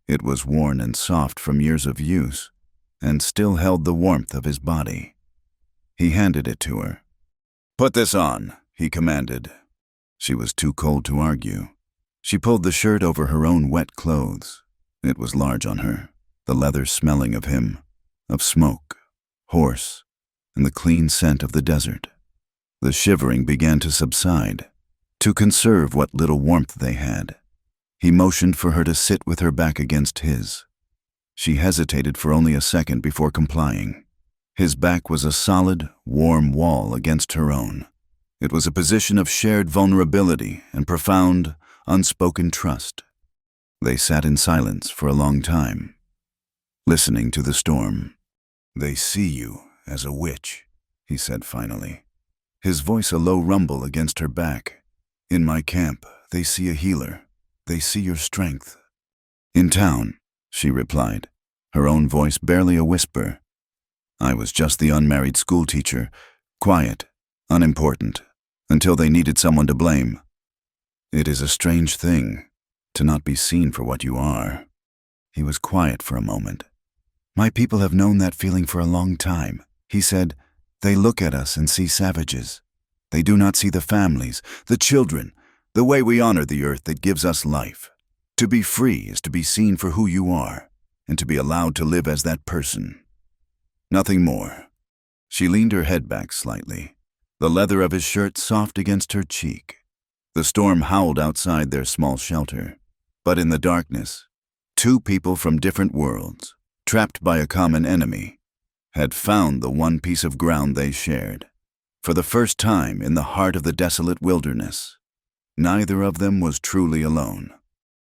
It was worn and soft from years of use, and still held the warmth of his body. He handed it to her. "Put this on," he commanded. She was too cold to argue. She pulled the shirt over her own wet clothes. It was large on her, the leather smelling of him. of smoke, horse, and the clean scent of the desert. The shivering began to subside, to conserve what little warmth they had. He motioned for her to sit with her back against his. She hesitated for only a second before complying. His back was a solid, warm wall against her own. It was a position of shared vulnerability and profound, unspoken trust. They sat in silence for a long time, listening to the storm. "They see you as a witch," he said finally, his voice a low rumble against her back. "In my camp, they see a healer. They see your strength." "In town," she replied, her own voice barely a whisper. "I was just the unmarried schoolteacher, quiet, unimportant, until they needed someone to blame. It is a strange thing, to not be seen for what you are." He was quiet for a moment. "My people have known that feeling for a long time," he said. "They look at us and see savages. They do not see the families, the children, the way we honor the earth that gives us life. To be free is to be seen for who you are, and to be allowed to live as that person. Nothing more." She leaned her head back slightly, the leather of his shirt soft against her cheek. The storm howled outside their small shelter, but in the darkness, two people from different worlds, trapped by a common enemy, had found the one piece of ground they shared. For the first time in the heart of the desolate wilderness, neither of them was truly alone.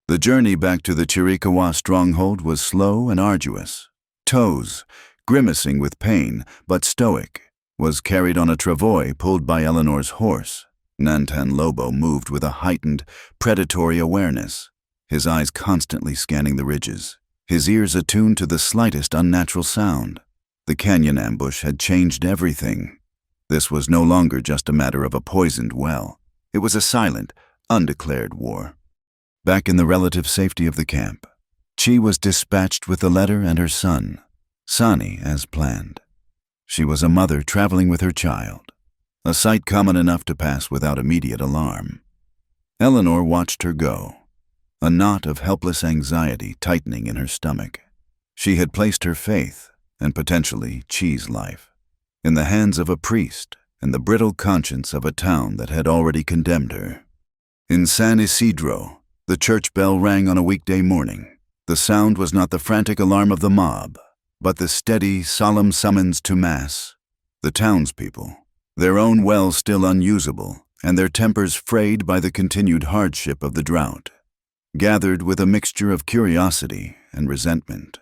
The journey back to the Chiricahua stronghold was slow and arduous. Toes, grimacing with pain but stoic, was carried on a travois pulled by Eleanor's horse. Nantan Lobo moved with a heightened, predatory awareness, his eyes constantly scanning the ridges, his ears attuned to the slightest unnatural sound. The canyon ambush had changed everything. This was no longer just a matter of a poisoned well. It was a silent, undeclared war. Back in the relative safety of the camp, Chi was dispatched with the letter and her son, Sani, as planned. She was a mother traveling with her child, a sight common enough to pass without immediate alarm. Eleanor watched her go, a knot of helpless anxiety tightening in her stomach. She had placed her faith, and potentially Chi's life, in the hands of a priest and the brittle conscience of a town that had already condemned her. In San Isidro, the church bell rang on a weekday morning. The sound was not the frantic alarm of the mob, but the steady, solemn summons to Mass. The townspeople, their own wells still unusable, and their tempers frayed by the continued hardship of the drought, gathered with a mixture of curiosity and resentment.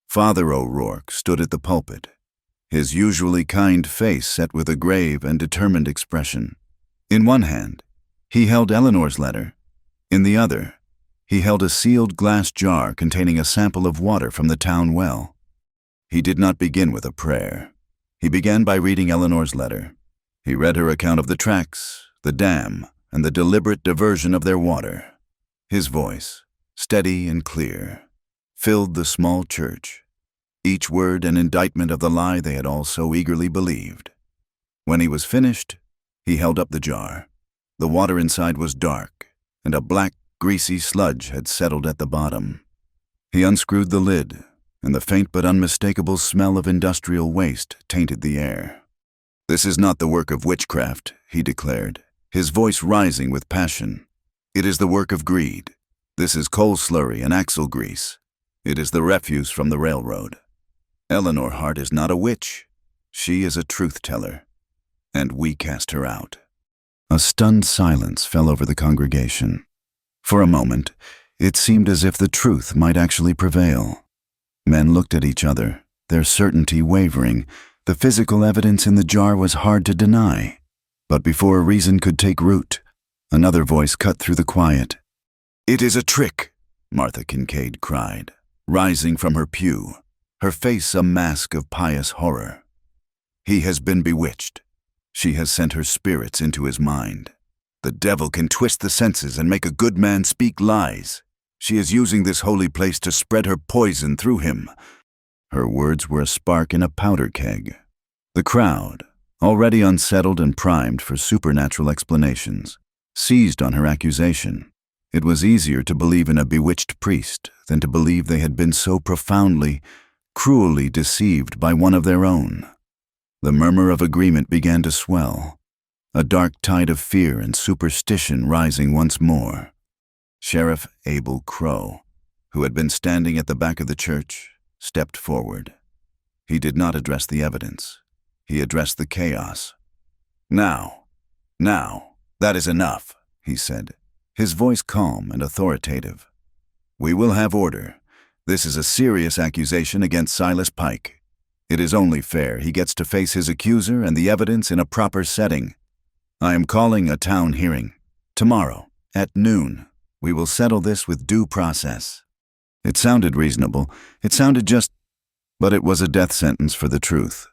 Father O'Rourke stood at the pulpit, his usually kind face set with a grave and determined expression. In one hand, he held Eleanor's letter. In the other, he held a sealed glass jar containing a sample of water from the town well. He did not begin with a prayer. He began by reading Eleanor's letter. He read her account of the tracks, the dam, and the deliberate diversion of their water. His voice, steady and clear, filled the small church, each word an indictment of the lie they had all so eagerly believed. When he was finished, he held up the jar. The water inside was dark, and a black, greasy sludge had settled at the bottom. He unscrewed the lid, and the faint but unmistakable smell of industrial waste tainted the air. "This is not the work of witchcraft," he declared, his voice rising with passion. "It is the work of greed. This is coal slurry and axle grease. It is the refuse from the railroad. Eleanor Hart is not a witch. She is a truth-teller, and we cast her out." A stunned silence fell over the congregation. For a moment, it seemed as if the truth might actually prevail. Men looked at each other, their certainty wavering. The physical evidence in the jar was hard to deny. But before a reason could take root, another voice cut through the quiet. "It is a trick," Martha Kincaid cried, rising from her pew, her face a mask of pious horror. "He has been bewitched. She has sent her spirits into his mind. The devil can twist the senses and make a good man speak lies. She is using this holy place to spread her poison through him." Her words were a spark in a powder keg. The crowd, already unsettled and primed for supernatural explanations, seized on her accusation. It was easier to believe in a bewitched priest than to believe they had been so profoundly, cruelly deceived by one of their own. The murmur of agreement began to swell, a dark tide of fear and superstition rising once more. Sheriff Abel Crow, who had been standing at the back of the church, stepped forward. He did not address the evidence. He addressed the chaos. Now, that is enough," he said, his voice calm and authoritative. "We will have order. This is a serious accusation against Silas Pike. It is only fair he gets to face his accuser and the evidence in a proper setting. I am calling a town hearing. Tomorrow, at noon, we will settle this with due process." It sounded reasonable. It sounded just, but it was a death sentence for the truth.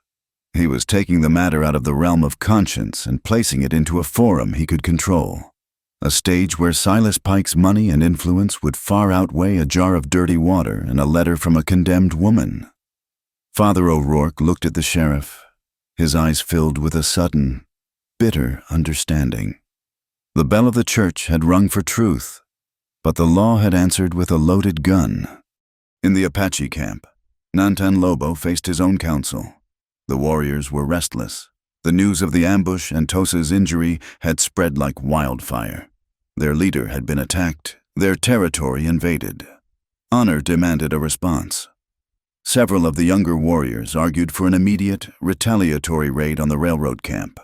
He was taking the matter out of the realm of conscience and placing it into a forum he could control. A stage where Silas Pike's money and influence would far outweigh a jar of dirty water and a letter from a condemned woman. Father O'Rourke looked at the sheriff, his eyes filled with a sudden, bitter understanding. The bell of the church had rung for truth, but the law had answered with a loaded gun. In the Apache camp, Nantan Lobo faced his own counsel. The warriors were restless. The news of the ambush and Tosa's injury had spread like wildfire. Their leader had been attacked, their territory invaded. Honor demanded a response. Several of the younger warriors argued for an immediate, retaliatory raid on the railroad camp.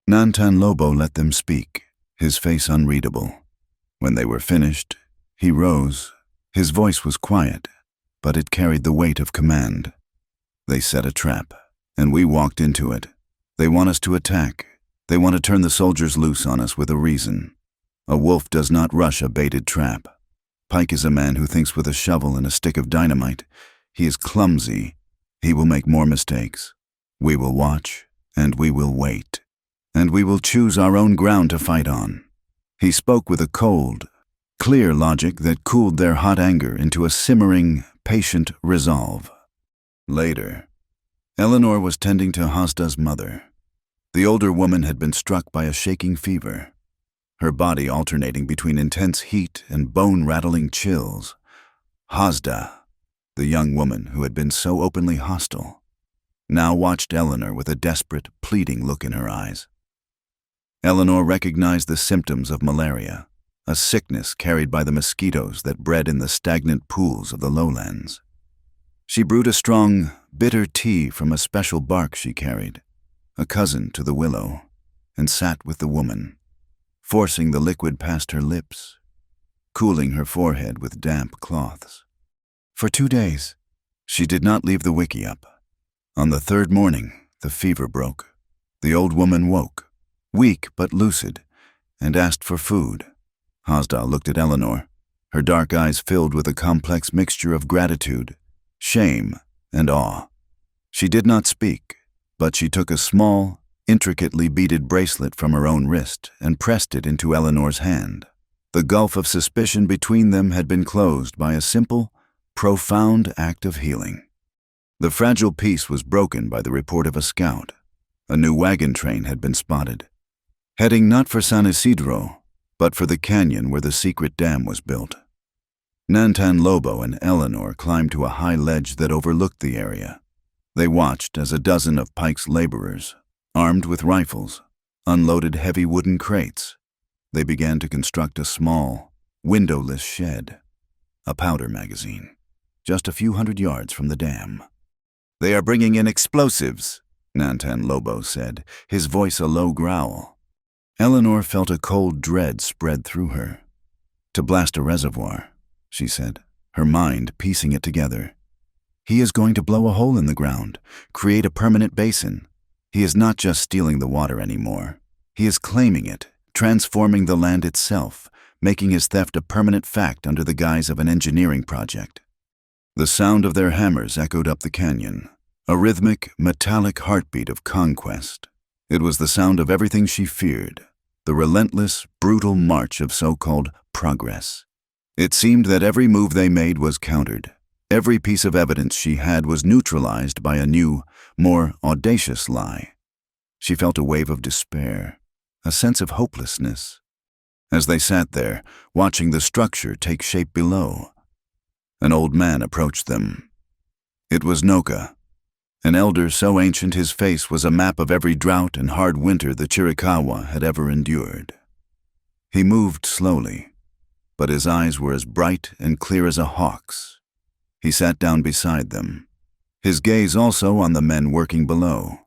Nantan Lobo let them speak, his face unreadable. When they were finished, he rose. His voice was quiet, but it carried the weight of command. "They set a trap, and we walked into it. They want us to attack. They want to turn the soldiers loose on us with a reason. A wolf does not rush a baited trap. Pike is a man who thinks with a shovel and a stick of dynamite. He is clumsy. He will make more mistakes. We will watch, and we will wait. And we will choose our own ground to fight on." He spoke with a cold, clear logic that cooled their hot anger into a simmering, patient resolve. Later, Eleanor was tending to Hasda's mother. The older woman had been struck by a shaking fever, her body alternating between intense heat and bone-rattling chills. Hasda, the young woman who had been so openly hostile, now watched Eleanor with a desperate, pleading look in her eyes. Eleanor recognized the symptoms of malaria, a sickness carried by the mosquitoes that bred in the stagnant pools of the lowlands. She brewed a strong, bitter tea from a special bark she carried, a cousin to the willow, and sat with the woman, forcing the liquid past her lips, cooling her forehead with damp cloths. For 2 days, she did not leave the wiki up. On the 3rd morning, the fever broke. The old woman woke, weak but lucid, and asked for food. Hasda looked at Eleanor, her dark eyes filled with a complex mixture of gratitude, shame, and awe. She did not speak, but she took a small, intricately beaded bracelet from her own wrist and pressed it into Eleanor's hand. The gulf of suspicion between them had been closed by a simple, profound act of healing. The fragile peace was broken by the report of a scout. A new wagon train had been spotted, heading not for San Isidro, but for the canyon where the secret dam was built. Nantan Lobo and Eleanor climbed to a high ledge that overlooked the area. They watched as a dozen of Pike's laborers, armed with rifles, unloaded heavy wooden crates. They began to construct a small, windowless shed, a powder magazine, just a few hundred yards from the dam. "They are bringing in explosives," Nantan Lobo said, his voice a low growl. Eleanor felt a cold dread spread through her. "To blast a reservoir," she said, her mind piecing it together. "He is going to blow a hole in the ground, create a permanent basin. He is not just stealing the water anymore. He is claiming it, transforming the land itself, making his theft a permanent fact under the guise of an engineering project." The sound of their hammers echoed up the canyon, a rhythmic, metallic heartbeat of conquest. It was the sound of everything she feared, the relentless, brutal march of so-called progress. It seemed that every move they made was countered. Every piece of evidence she had was neutralized by a new, more audacious lie. She felt a wave of despair, a sense of hopelessness. As they sat there, watching the structure take shape below, an old man approached them. It was Noka, an elder so ancient his face was a map of every drought and hard winter the Chiricahua had ever endured. He moved slowly, but his eyes were as bright and clear as a hawk's. He sat down beside them, his gaze also on the men working below.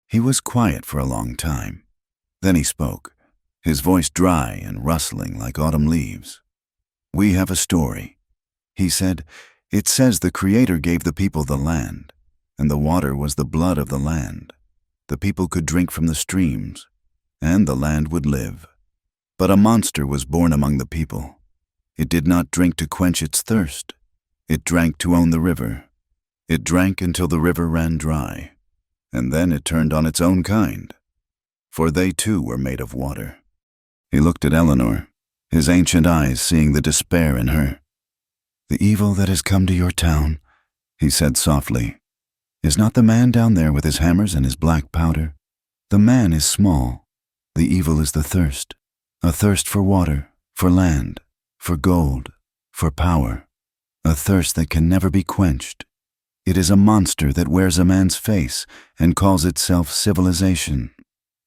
He was quiet for a long time. Then he spoke, his voice dry and rustling like autumn leaves. "We have a story," he said. "It says the Creator gave the people the land, and the water was the blood of the land. The people could drink from the streams, and the land would live. But a monster was born among the people. It did not drink to quench its thirst. It drank to own the river. It drank until the river ran dry, and then it turned on its own kind, for they too were made of water." He looked at Eleanor, his ancient eyes seeing the despair in her. "The evil that has come to your town," he said softly, "is not the man down there with his hammers and his black powder. The man is small. The evil is the thirst, a thirst for water, for land, for gold, for power, a thirst that can never be quenched. It is a monster that wears a man's face and calls itself civilization.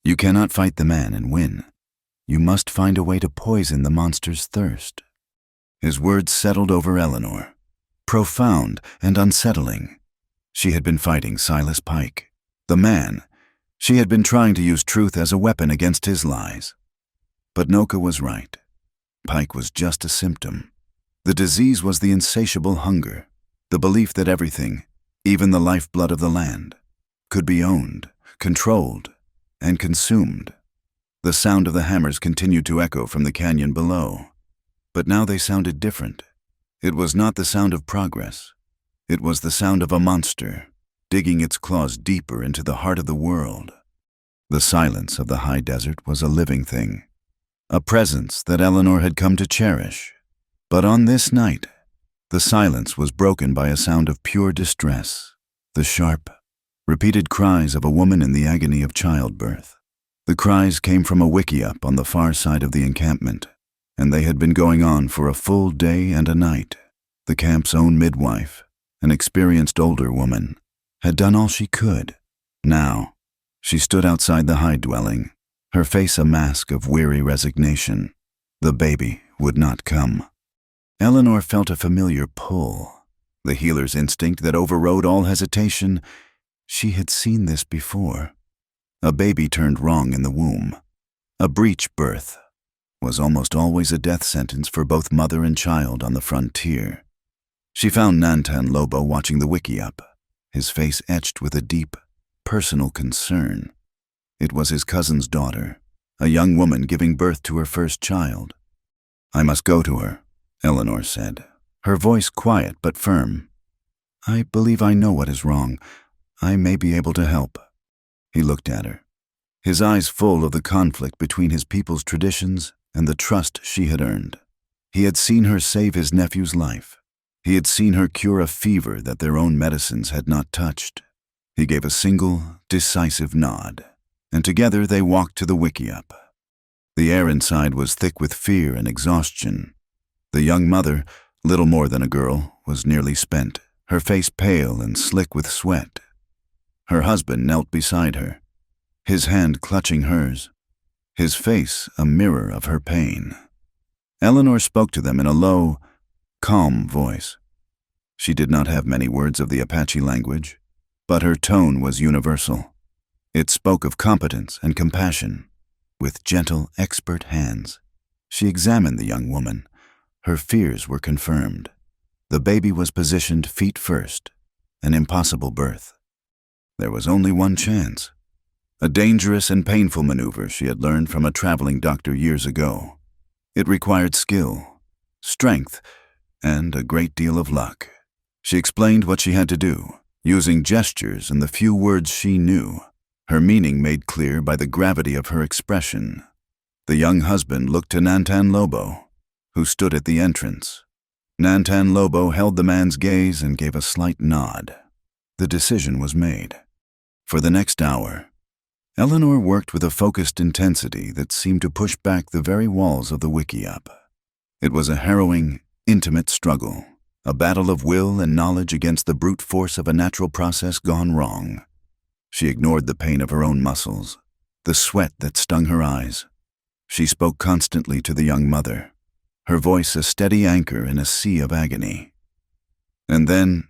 You cannot fight the man and win. You must find a way to poison the monster's thirst." His words settled over Eleanor, profound and unsettling. She had been fighting Silas Pike, the man. She had been trying to use truth as a weapon against his lies. But Noka was right. Pike was just a symptom. The disease was the insatiable hunger, the belief that everything, even the lifeblood of the land, could be owned, controlled, and consumed. The sound of the hammers continued to echo from the canyon below, but now they sounded different. It was not the sound of progress. It was the sound of a monster, digging its claws deeper into the heart of the world. The silence of the high desert was a living thing, a presence that Eleanor had come to cherish. But on this night, the silence was broken by a sound of pure distress, the sharp, repeated cries of a woman in the agony of childbirth. The cries came from a wickiup on the far side of the encampment, and they had been going on for a full day and a night. The camp's own midwife, an experienced older woman, had done all she could. Now, she stood outside the hide dwelling, her face a mask of weary resignation. The baby would not come. Eleanor felt a familiar pull, the healer's instinct that overrode all hesitation. She had seen this before. A baby turned wrong in the womb. A breech birth was almost always a death sentence for both mother and child on the frontier. She found Nantan Lobo watching the wickiup, his face etched with a deep, personal concern. It was his cousin's daughter, a young woman giving birth to her first child. "I must go to her," Eleanor said, her voice quiet but firm. "I believe I know what is wrong. I may be able to help." He looked at her, his eyes full of the conflict between his people's traditions and the trust she had earned. He had seen her save his nephew's life. He had seen her cure a fever that their own medicines had not touched. He gave a single, decisive nod, and together they walked to the wickiup. The air inside was thick with fear and exhaustion. The young mother, little more than a girl, was nearly spent, her face pale and slick with sweat. Her husband knelt beside her, his hand clutching hers, his face a mirror of her pain. Eleanor spoke to them in a low, calm voice. She did not have many words of the Apache language, but her tone was universal. It spoke of competence and compassion. With gentle, expert hands, she examined the young woman. Her fears were confirmed. The baby was positioned feet first, an impossible birth. There was only one chance, a dangerous and painful maneuver she had learned from a traveling doctor years ago. It required skill, strength, and a great deal of luck. She explained what she had to do, using gestures and the few words she knew, her meaning made clear by the gravity of her expression. The young husband looked to Nantan Lobo, who stood at the entrance. Nantan Lobo held the man's gaze and gave a slight nod. The decision was made. For the next hour, Eleanor worked with a focused intensity that seemed to push back the very walls of the wickiup. It was a harrowing, intimate struggle, a battle of will and knowledge against the brute force of a natural process gone wrong. She ignored the pain of her own muscles, the sweat that stung her eyes. She spoke constantly to the young mother, her voice a steady anchor in a sea of agony. And then,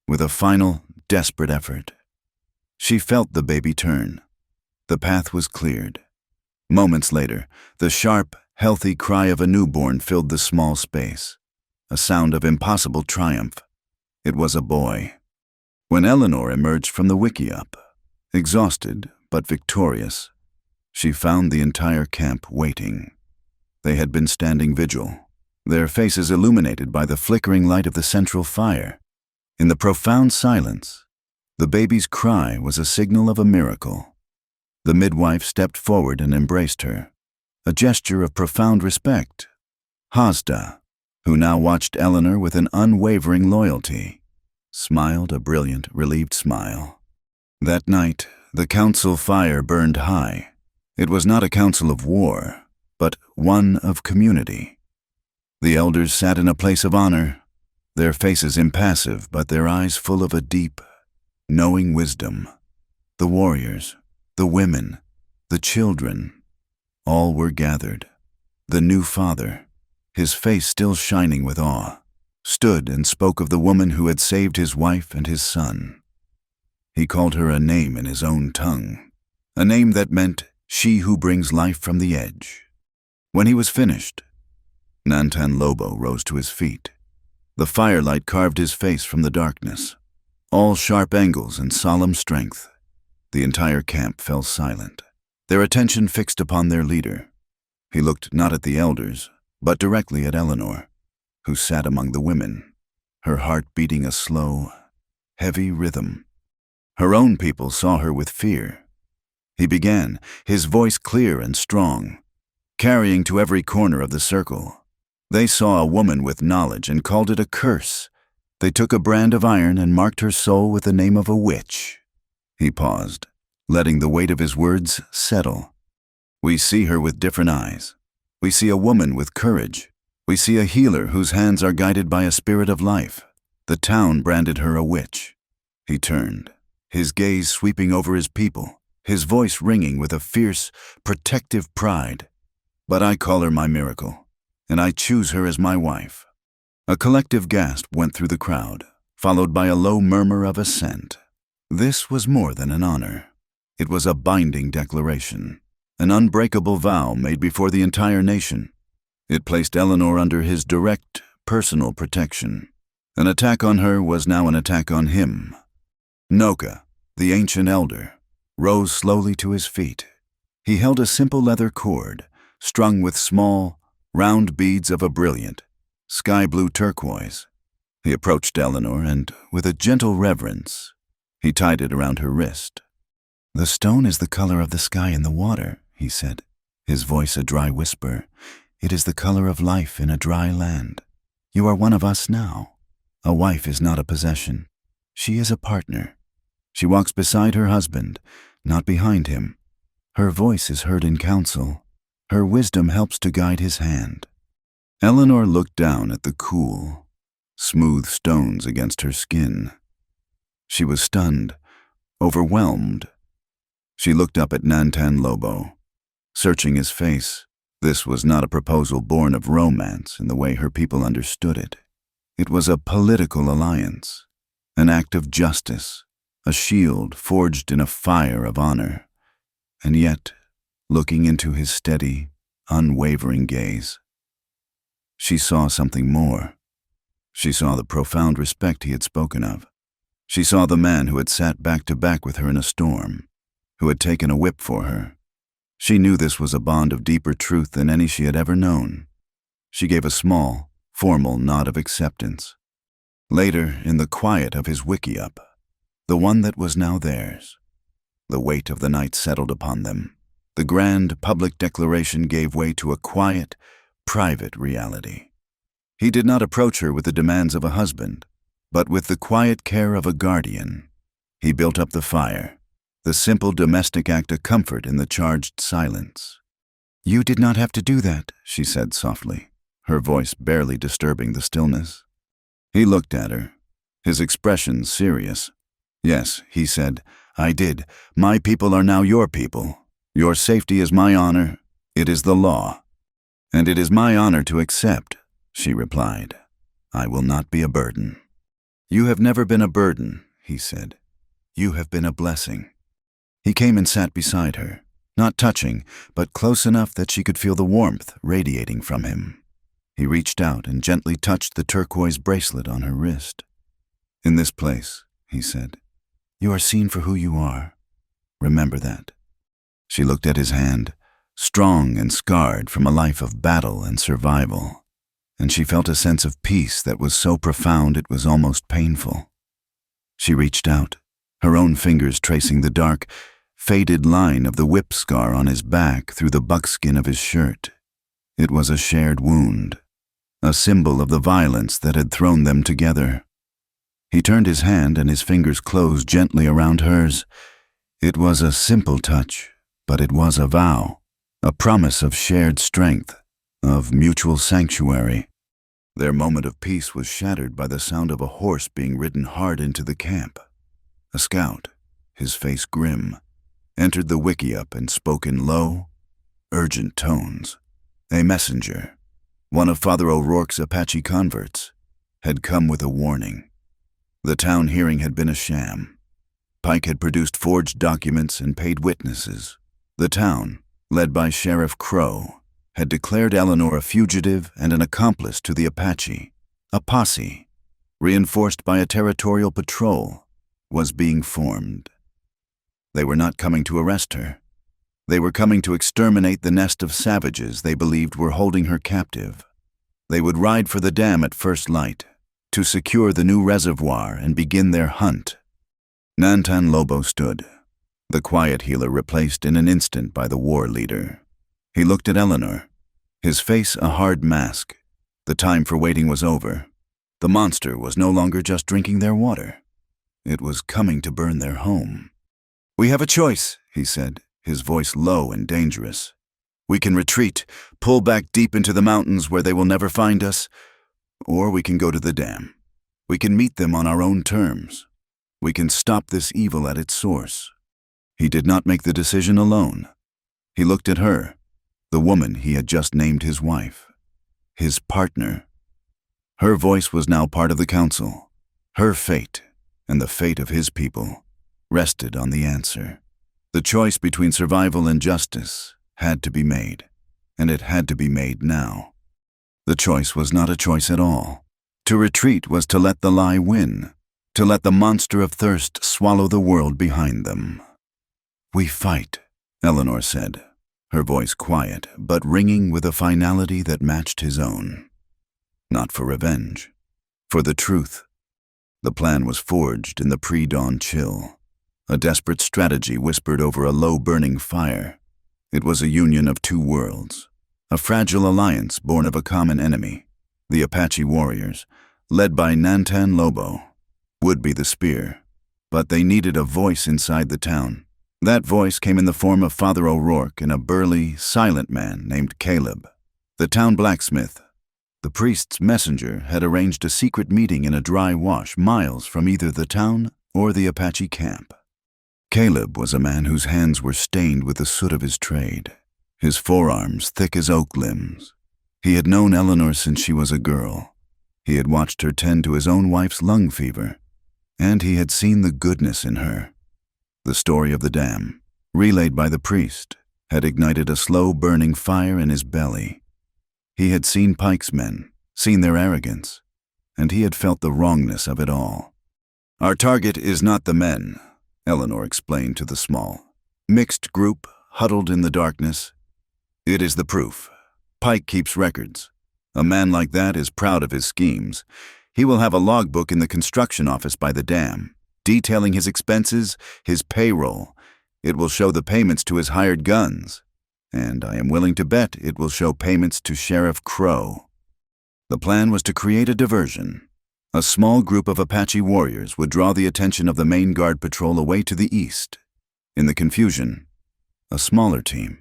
with a final, desperate effort, she felt the baby turn. The path was cleared. Moments later, the sharp, healthy cry of a newborn filled the small space, a sound of impossible triumph. It was a boy. When Eleanor emerged from the wickiup, exhausted but victorious, she found the entire camp waiting. They had been standing vigil, their faces illuminated by the flickering light of the central fire. In the profound silence, the baby's cry was a signal of a miracle. The midwife stepped forward and embraced her, a gesture of profound respect. Hazda, who now watched Eleanor with an unwavering loyalty, smiled a brilliant, relieved smile. That night, the council fire burned high. It was not a council of war, but one of community. The elders sat in a place of honor, their faces impassive but their eyes full of a deep, knowing wisdom. The warriors, the women, the children, all were gathered. The new father, his face still shining with awe, stood and spoke of the woman who had saved his wife and his son. He called her a name in his own tongue, a name that meant she who brings life from the edge. When he was finished, Nantan Lobo rose to his feet. The firelight carved his face from the darkness, all sharp angles and solemn strength. The entire camp fell silent, their attention fixed upon their leader. He looked not at the elders, but directly at Eleanor, who sat among the women, her heart beating a slow, heavy rhythm. Her own people saw her with fear. He began, his voice clear and strong, carrying to every corner of the circle. They saw a woman with knowledge and called it a curse. They took a brand of iron and marked her soul with the name of a witch. He paused, letting the weight of his words settle. We see her with different eyes. We see a woman with courage. We see a healer whose hands are guided by a spirit of life. The town branded her a witch. He turned, his gaze sweeping over his people, his voice ringing with a fierce, protective pride. But I call her my miracle, and I choose her as my wife. A collective gasp went through the crowd, followed by a low murmur of assent. This was more than an honor. It was a binding declaration, an unbreakable vow made before the entire nation. It placed Eleanor under his direct, personal protection. An attack on her was now an attack on him. Noka, the ancient elder, rose slowly to his feet. He held a simple leather cord, strung with small, round beads of a brilliant, sky-blue turquoise. He approached Eleanor and, with a gentle reverence, he tied it around her wrist. "The stone is the color of the sky and the water," he said, his voice a dry whisper. "It is the color of life in a dry land. You are one of us now. A wife is not a possession. She is a partner. She walks beside her husband, not behind him. Her voice is heard in council. Her wisdom helps to guide his hand." Eleanor looked down at the cool, smooth stones against her skin. She was stunned, overwhelmed. She looked up at Nantan Lobo, searching his face. This was not a proposal born of romance in the way her people understood it. It was a political alliance, an act of justice, a shield forged in a fire of honor. And yet, looking into his steady, unwavering gaze, she saw something more. She saw the profound respect he had spoken of. She saw the man who had sat back to back with her in a storm, who had taken a whip for her. She knew this was a bond of deeper truth than any she had ever known. She gave a small, formal nod of acceptance. Later, in the quiet of his wickiup, the one that was now theirs, the weight of the night settled upon them. The grand public declaration gave way to a quiet, private reality. He did not approach her with the demands of a husband, but with the quiet care of a guardian. He built up the fire, the simple domestic act a comfort in the charged silence. "You did not have to do that," she said softly, her voice barely disturbing the stillness. He looked at her, his expression serious. "Yes," he said, "I did. My people are now your people. Your safety is my honor. It is the law." "And it is my honor to accept," she replied. "I will not be a burden." "You have never been a burden," he said. "You have been a blessing." He came and sat beside her, not touching, but close enough that she could feel the warmth radiating from him. He reached out and gently touched the turquoise bracelet on her wrist. "In this place," he said, "you are seen for who you are. Remember that." She looked at his hand, strong and scarred from a life of battle and survival, and she felt a sense of peace that was so profound it was almost painful. She reached out, her own fingers tracing the dark, faded line of the whip scar on his back through the buckskin of his shirt. It was a shared wound, a symbol of the violence that had thrown them together. He turned his hand and his fingers closed gently around hers. It was a simple touch, but it was a vow, a promise of shared strength, of mutual sanctuary. Their moment of peace was shattered by the sound of a horse being ridden hard into the camp. A scout, his face grim, entered the wickiup and spoke in low, urgent tones. A messenger, one of Father O'Rourke's Apache converts, had come with a warning. The town hearing had been a sham. Pike had produced forged documents and paid witnesses. The town, led by Sheriff Crow, had declared Eleanor a fugitive and an accomplice to the Apache. A posse, reinforced by a territorial patrol, was being formed. They were not coming to arrest her. They were coming to exterminate the nest of savages they believed were holding her captive. They would ride for the dam at first light, to secure the new reservoir and begin their hunt. Nantan Lobo stood, the quiet healer replaced in an instant by the war leader. He looked at Eleanor, his face a hard mask. The time for waiting was over. The monster was no longer just drinking their water. It was coming to burn their home. "We have a choice," he said, his voice low and dangerous. "We can retreat, pull back deep into the mountains where they will never find us, or we can go to the dam. We can meet them on our own terms. We can stop this evil at its source." He did not make the decision alone. He looked at her, the woman he had just named his wife, his partner. Her voice was now part of the council. Her fate, and the fate of his people, rested on the answer. The choice between survival and justice had to be made, and it had to be made now. The choice was not a choice at all. To retreat was to let the lie win, to let the monster of thirst swallow the world behind them. "We fight," Eleanor said, her voice quiet but ringing with a finality that matched his own. Not for revenge, for the truth. The plan was forged in the pre-dawn chill, a desperate strategy whispered over a low-burning fire. It was a union of two worlds, a fragile alliance born of a common enemy. The Apache warriors, led by Nantan Lobo, would be the spear, but they needed a voice inside the town. That voice came in the form of Father O'Rourke and a burly, silent man named Caleb, the town blacksmith. The priest's messenger had arranged a secret meeting in a dry wash miles from either the town or the Apache camp. Caleb was a man whose hands were stained with the soot of his trade, his forearms thick as oak limbs. He had known Eleanor since she was a girl. He had watched her tend to his own wife's lung fever, and he had seen the goodness in her. The story of the dam, relayed by the priest, had ignited a slow-burning fire in his belly. He had seen Pike's men, seen their arrogance, and he had felt the wrongness of it all. "Our target is not the men," Eleanor explained to the small, mixed group huddled in the darkness. "It is the proof. Pike keeps records. A man like that is proud of his schemes. He will have a logbook in the construction office by the dam, detailing his expenses, his payroll. It will show the payments to his hired guns, and I am willing to bet it will show payments to Sheriff Crow." The plan was to create a diversion. A small group of Apache warriors would draw the attention of the main guard patrol away to the east. In the confusion, a smaller team,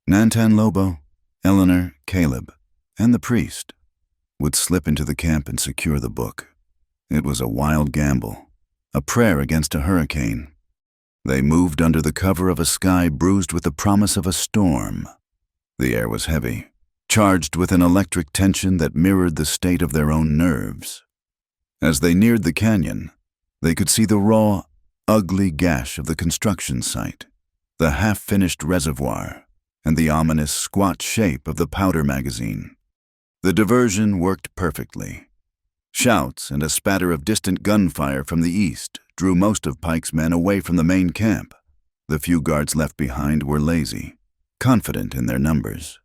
Nantan Lobo, Eleanor, Caleb, and the priest, would slip into the camp and secure the book. It was a wild gamble, a prayer against a hurricane. They moved under the cover of a sky bruised with the promise of a storm. The air was heavy, charged with an electric tension that mirrored the state of their own nerves. As they neared the canyon, they could see the raw, ugly gash of the construction site, the half-finished reservoir, and the ominous squat shape of the powder magazine. The diversion worked perfectly. Shouts and a spatter of distant gunfire from the east drew most of Pike's men away from the main camp. The few guards left behind were lazy, confident in their numbers.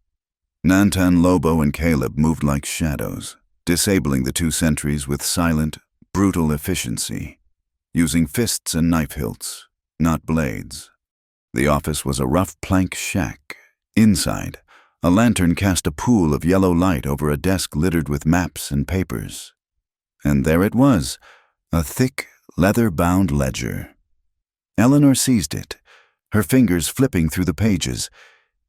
Nantan, Lobo, and Caleb moved like shadows, disabling the two sentries with silent, brutal efficiency, using fists and knife hilts, not blades. The office was a rough plank shack. Inside, a lantern cast a pool of yellow light over a desk littered with maps and papers. And there it was, a thick, leather-bound ledger. Eleanor seized it, her fingers flipping through the pages.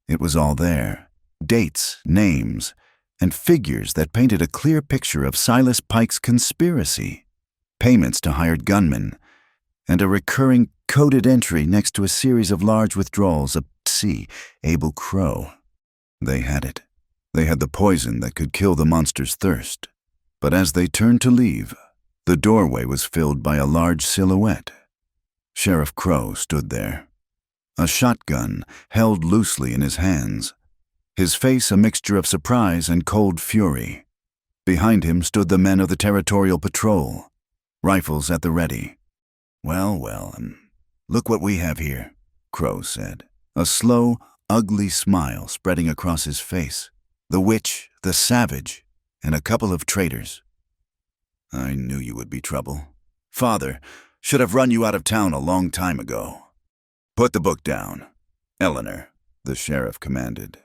It was all there, dates, names, and figures that painted a clear picture of Silas Pike's conspiracy, payments to hired gunmen, and a recurring coded entry next to a series of large withdrawals of C. Abel Crow. They had it. They had the poison that could kill the monster's thirst. But as they turned to leave, the doorway was filled by a large silhouette. Sheriff Crow stood there, a shotgun held loosely in his hands, his face a mixture of surprise and cold fury. Behind him stood the men of the Territorial Patrol, rifles at the ready. Well, look what we have here, Crow said, a slow, ugly smile spreading across his face. The witch, the savage, and a couple of traitors. I knew you would be trouble. Father should have run you out of town a long time ago. Put the book down, Eleanor, the sheriff commanded.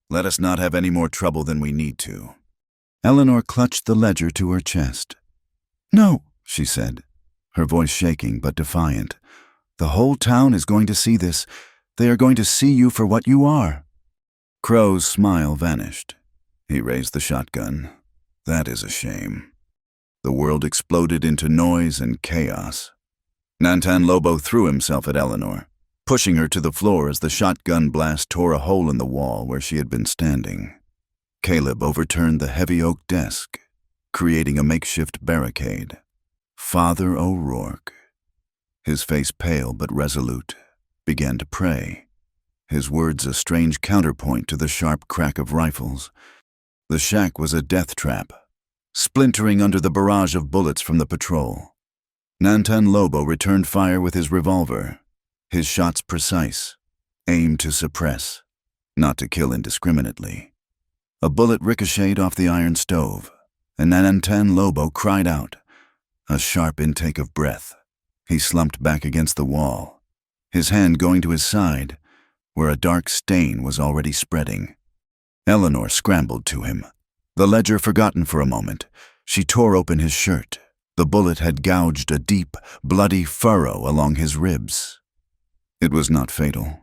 Let us not have any more trouble than we need to. Eleanor clutched the ledger to her chest. No, she said, her voice shaking but defiant. The whole town is going to see this. They are going to see you for what you are. Crow's smile vanished. He raised the shotgun. That is a shame. The world exploded into noise and chaos. Nantan Lobo threw himself at Eleanor, pushing her to the floor as the shotgun blast tore a hole in the wall where she had been standing. Caleb overturned the heavy oak desk, creating a makeshift barricade. Father O'Rourke, his face pale but resolute, began to pray, his words a strange counterpoint to the sharp crack of rifles. The shack was a death trap, splintering under the barrage of bullets from the patrol. Nantan Lobo returned fire with his revolver, his shots precise, aimed to suppress, not to kill indiscriminately. A bullet ricocheted off the iron stove, and Nantan Lobo cried out, a sharp intake of breath. He slumped back against the wall, his hand going to his side, where a dark stain was already spreading. Eleanor scrambled to him, the ledger forgotten for a moment. She tore open his shirt. The bullet had gouged a deep, bloody furrow along his ribs. It was not fatal,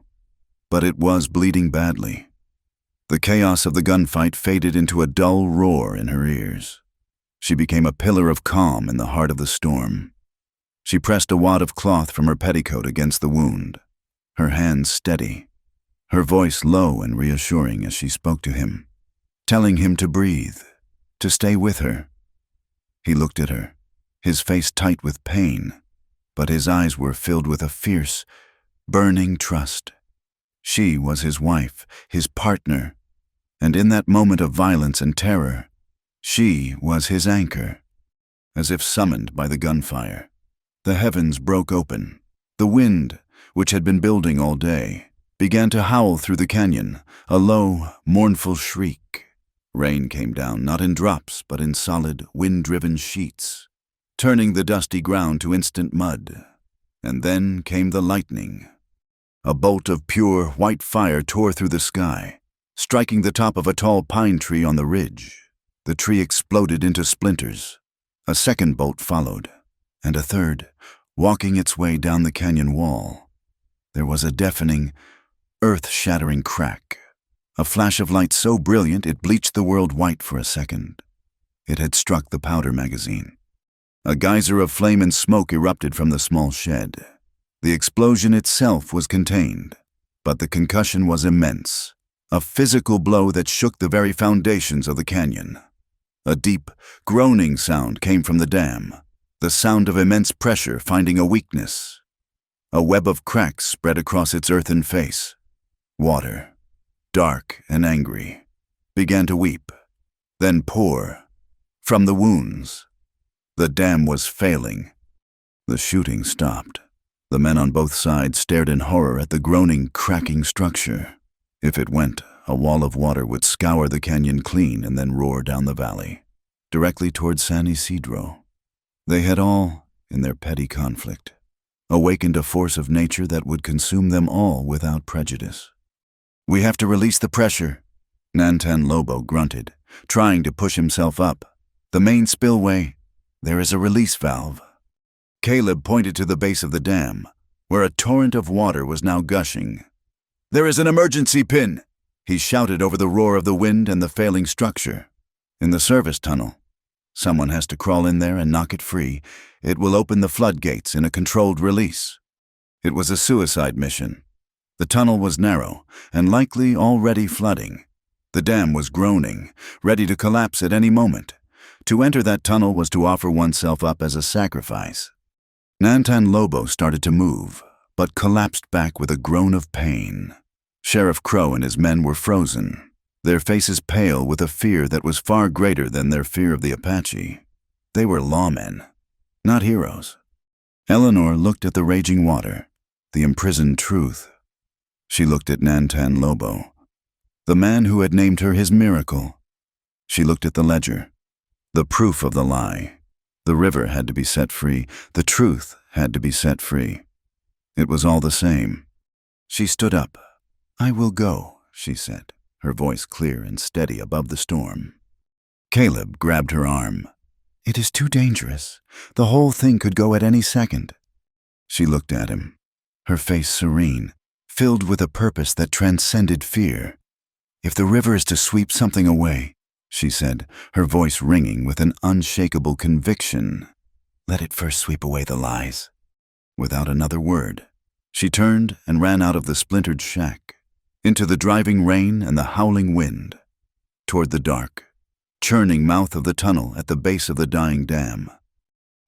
but it was bleeding badly. The chaos of the gunfight faded into a dull roar in her ears. She became a pillar of calm in the heart of the storm. She pressed a wad of cloth from her petticoat against the wound, her hands steady, her voice low and reassuring as she spoke to him, telling him to breathe, to stay with her. He looked at her, his face tight with pain, but his eyes were filled with a fierce, burning trust. She was his wife, his partner, and in that moment of violence and terror, she was his anchor. As if summoned by the gunfire, the heavens broke open. The wind, which had been building all day, began to howl through the canyon, a low, mournful shriek. Rain came down not in drops but in solid, wind-driven sheets, turning the dusty ground to instant mud. And then came the lightning. A bolt of pure, white fire tore through the sky, striking the top of a tall pine tree on the ridge. The tree exploded into splinters. A second bolt followed, and a third, walking its way down the canyon wall. There was a deafening, earth-shattering crack, a flash of light so brilliant it bleached the world white for a second. It had struck the powder magazine. A geyser of flame and smoke erupted from the small shed. The explosion itself was contained, but the concussion was immense, a physical blow that shook the very foundations of the canyon. A deep, groaning sound came from the dam, the sound of immense pressure finding a weakness. A web of cracks spread across its earthen face. Water, dark and angry, began to weep, then pour from the wounds. The dam was failing. The shooting stopped. The men on both sides stared in horror at the groaning, cracking structure. If it went, a wall of water would scour the canyon clean and then roar down the valley, directly toward San Isidro. They had all, in their petty conflict, awakened a force of nature that would consume them all without prejudice. "We have to release the pressure," Nantan Lobo grunted, trying to push himself up. "The main spillway, there is a release valve." Caleb pointed to the base of the dam, where a torrent of water was now gushing. "There is an emergency pin," he shouted over the roar of the wind and the failing structure. "In the service tunnel. Someone has to crawl in there and knock it free. It will open the floodgates in a controlled release." It was a suicide mission. The tunnel was narrow and likely already flooding. The dam was groaning, ready to collapse at any moment. To enter that tunnel was to offer oneself up as a sacrifice. Nantan Lobo started to move, but collapsed back with a groan of pain. Sheriff Crow and his men were frozen, their faces pale with a fear that was far greater than their fear of the Apache. They were lawmen, not heroes. Eleanor looked at the raging water, the imprisoned truth. She looked at Nantan Lobo, the man who had named her his miracle. She looked at the ledger, the proof of the lie. The river had to be set free. The truth had to be set free. It was all the same. She stood up. "I will go," she said, her voice clear and steady above the storm. Caleb grabbed her arm. "It is too dangerous. The whole thing could go at any second." She looked at him, her face serene, filled with a purpose that transcended fear. "If the river is to sweep something away," she said, her voice ringing with an unshakable conviction, "let it first sweep away the lies." Without another word, she turned and ran out of the splintered shack, into the driving rain and the howling wind, toward the dark, churning mouth of the tunnel at the base of the dying dam.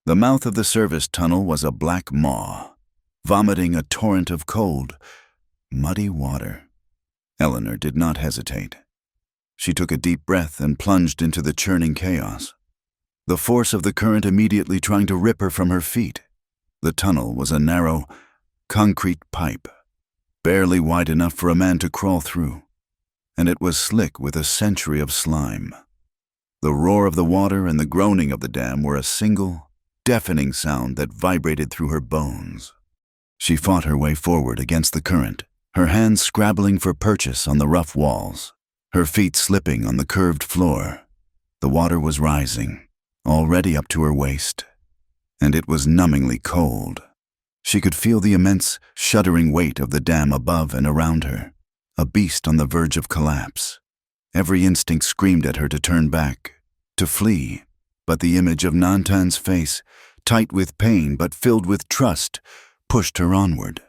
The mouth of the service tunnel was a black maw, vomiting a torrent of cold, muddy water. Eleanor did not hesitate. She took a deep breath and plunged into the churning chaos, the force of the current immediately trying to rip her from her feet. The tunnel was a narrow, concrete pipe, barely wide enough for a man to crawl through, and it was slick with a century of slime. The roar of the water and the groaning of the dam were a single, deafening sound that vibrated through her bones. She fought her way forward against the current, her hands scrabbling for purchase on the rough walls, her feet slipping on the curved floor. The water was rising, already up to her waist, and it was numbingly cold. She could feel the immense, shuddering weight of the dam above and around her, a beast on the verge of collapse. Every instinct screamed at her to turn back, to flee, but the image of Nantan's face, tight with pain but filled with trust, pushed her onward.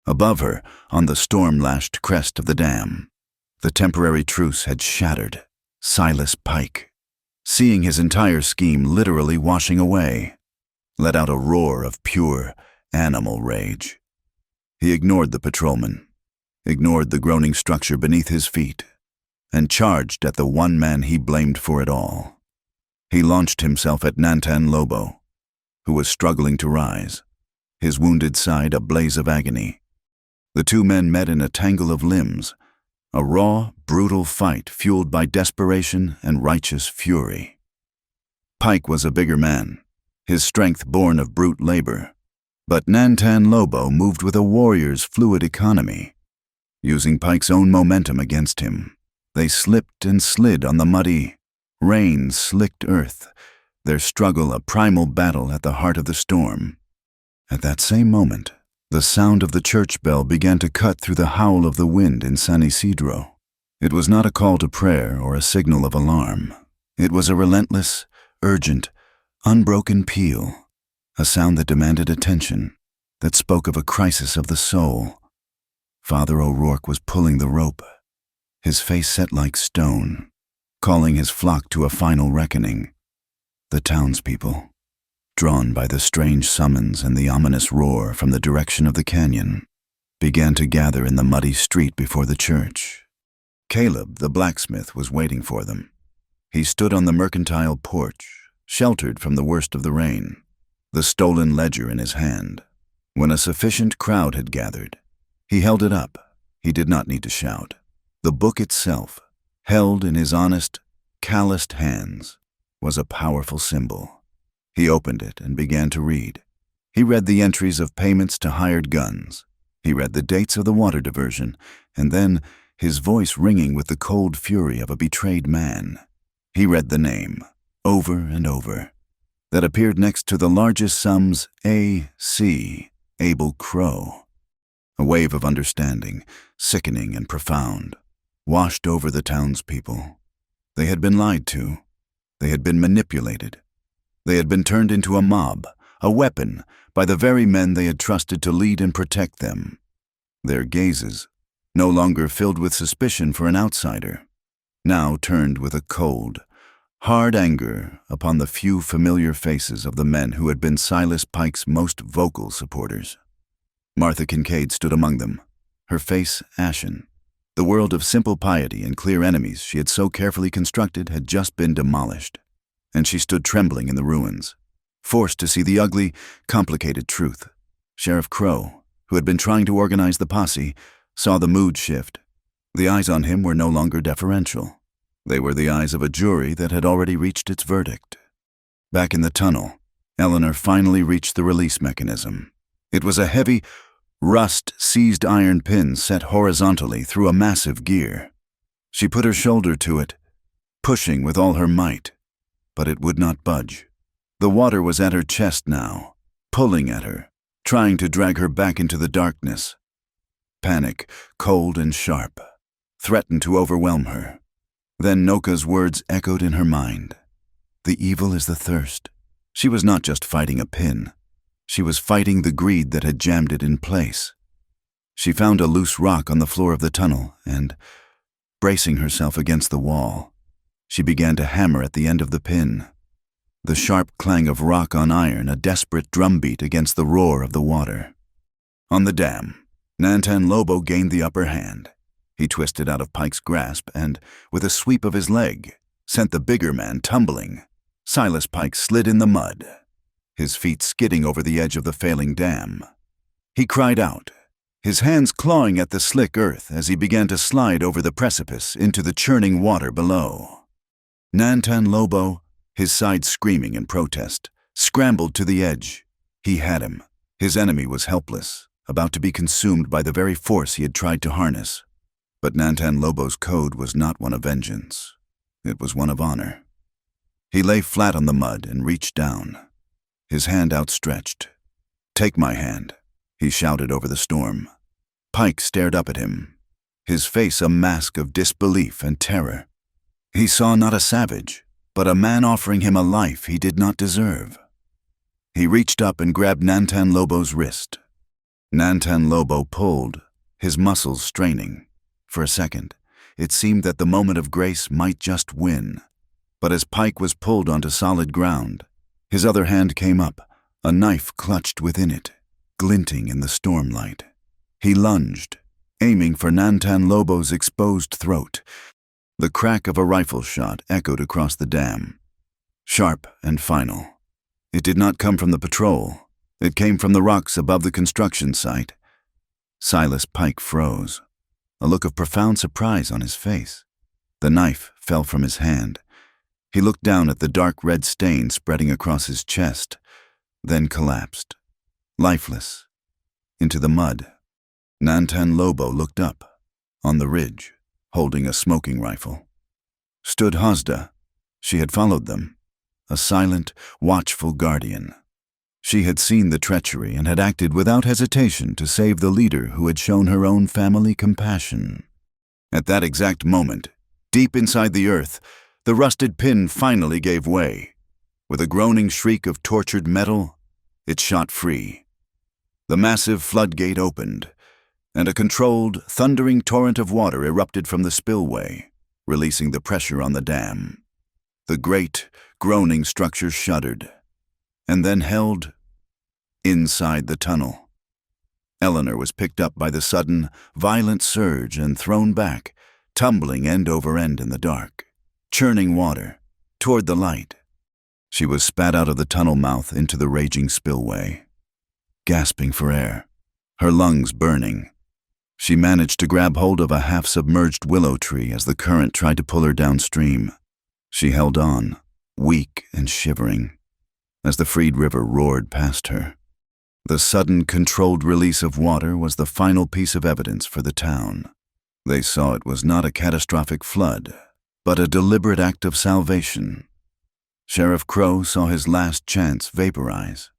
Above her, on the storm-lashed crest of the dam, the temporary truce had shattered. Silas Pike, seeing his entire scheme literally washing away, let out a roar of pure, animal rage. He ignored the patrolman, ignored the groaning structure beneath his feet, and charged at the one man he blamed for it all. He launched himself at Nantan Lobo, who was struggling to rise, his wounded side a blaze of agony. The two men met in a tangle of limbs, a raw, brutal fight fueled by desperation and righteous fury. Pike was a bigger man, his strength born of brute labor, but Nantan Lobo moved with a warrior's fluid economy. Using Pike's own momentum against him, they slipped and slid on the muddy, rain-slicked earth, their struggle a primal battle at the heart of the storm. At that same moment, the sound of the church bell began to cut through the howl of the wind in San Isidro. It was not a call to prayer or a signal of alarm. It was a relentless, urgent, Unbroken peal, a sound that demanded attention, that spoke of a crisis of the soul. Father O'Rourke was pulling the rope, his face set like stone, calling his flock to a final reckoning. The townspeople, drawn by the strange summons and the ominous roar from the direction of the canyon, began to gather in the muddy street before the church. Caleb, the blacksmith, was waiting for them. He stood on the mercantile porch, sheltered from the worst of the rain, the stolen ledger in his hand. When a sufficient crowd had gathered, he held it up. He did not need to shout. The book itself, held in his honest, calloused hands, was a powerful symbol. He opened it and began to read. He read the entries of payments to hired guns. He read the dates of the water diversion, and then, his voice ringing with the cold fury of a betrayed man, he read the name, over and over, that appeared next to the largest sums A.C. Abel Crow. A wave of understanding, sickening and profound, washed over the townspeople. They had been lied to. They had been manipulated. They had been turned into a mob, a weapon, by the very men they had trusted to lead and protect them. Their gazes, no longer filled with suspicion for an outsider, now turned with a cold, hard anger upon the few familiar faces of the men who had been Silas Pike's most vocal supporters. Martha Kincaid stood among them, her face ashen. The world of simple piety and clear enemies she had so carefully constructed had just been demolished, and she stood trembling in the ruins, forced to see the ugly, complicated truth. Sheriff Crow, who had been trying to organize the posse, saw the mood shift. The eyes on him were no longer deferential. They were the eyes of a jury that had already reached its verdict. Back in the tunnel, Eleanor finally reached the release mechanism. It was a heavy, rust-seized iron pin set horizontally through a massive gear. She put her shoulder to it, pushing with all her might, but it would not budge. The water was at her chest now, pulling at her, trying to drag her back into the darkness. Panic, cold and sharp, threatened to overwhelm her. Then Noka's words echoed in her mind. The evil is the thirst. She was not just fighting a pin. She was fighting the greed that had jammed it in place. She found a loose rock on the floor of the tunnel and, bracing herself against the wall, she began to hammer at the end of the pin. The sharp clang of rock on iron, a desperate drumbeat against the roar of the water. On the dam, Nantan Lobo gained the upper hand. He twisted out of Pike's grasp and, with a sweep of his leg, sent the bigger man tumbling. Silas Pike slid in the mud, his feet skidding over the edge of the failing dam. He cried out, his hands clawing at the slick earth as he began to slide over the precipice into the churning water below. Nantan Lobo, his sides screaming in protest, scrambled to the edge. He had him. His enemy was helpless, about to be consumed by the very force he had tried to harness. But Nantan Lobo's code was not one of vengeance. It was one of honor. He lay flat on the mud and reached down, his hand outstretched. "Take my hand," he shouted over the storm. Pike stared up at him, his face a mask of disbelief and terror. He saw not a savage, but a man offering him a life he did not deserve. He reached up and grabbed Nantan Lobo's wrist. Nantan Lobo pulled, his muscles straining. For a second, it seemed that the moment of grace might just win. But as Pike was pulled onto solid ground, his other hand came up, a knife clutched within it, glinting in the stormlight. He lunged, aiming for Nantan Lobo's exposed throat. The crack of a rifle shot echoed across the dam, sharp and final. It did not come from the patrol. It came from the rocks above the construction site. Silas Pike froze, a look of profound surprise on his face. The knife fell from his hand. He looked down at the dark red stain spreading across his chest, then collapsed, lifeless, into the mud. Nantan Lobo looked up, on the ridge, holding a smoking rifle. Stood Hazda. She had followed them, a silent, watchful guardian. She had seen the treachery and had acted without hesitation to save the leader who had shown her own family compassion. At that exact moment, deep inside the earth, the rusted pin finally gave way. With a groaning shriek of tortured metal, it shot free. The massive floodgate opened, and a controlled, thundering torrent of water erupted from the spillway, releasing the pressure on the dam. The great, groaning structure shuddered, and then held inside the tunnel. Eleanor was picked up by the sudden, violent surge and thrown back, tumbling end over end in the dark, churning water, toward the light. She was spat out of the tunnel mouth into the raging spillway, gasping for air, her lungs burning. She managed to grab hold of a half-submerged willow tree as the current tried to pull her downstream. She held on, weak and shivering, as the freed river roared past her. The sudden, controlled release of water was the final piece of evidence for the town. They saw it was not a catastrophic flood, but a deliberate act of salvation. Sheriff Crow saw his last chance vaporize.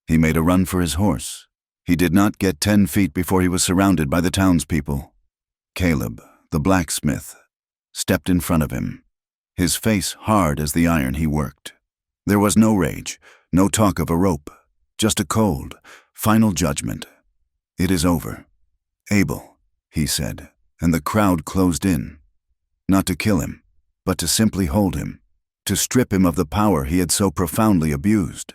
He made a run for his horse. He did not get 10 feet before he was surrounded by the townspeople. Caleb, the blacksmith, stepped in front of him, his face hard as the iron he worked. There was no rage, no talk of a rope, just a cold, final judgment. "It is over. Abel," he said, and the crowd closed in. Not to kill him, but to simply hold him, to strip him of the power he had so profoundly abused.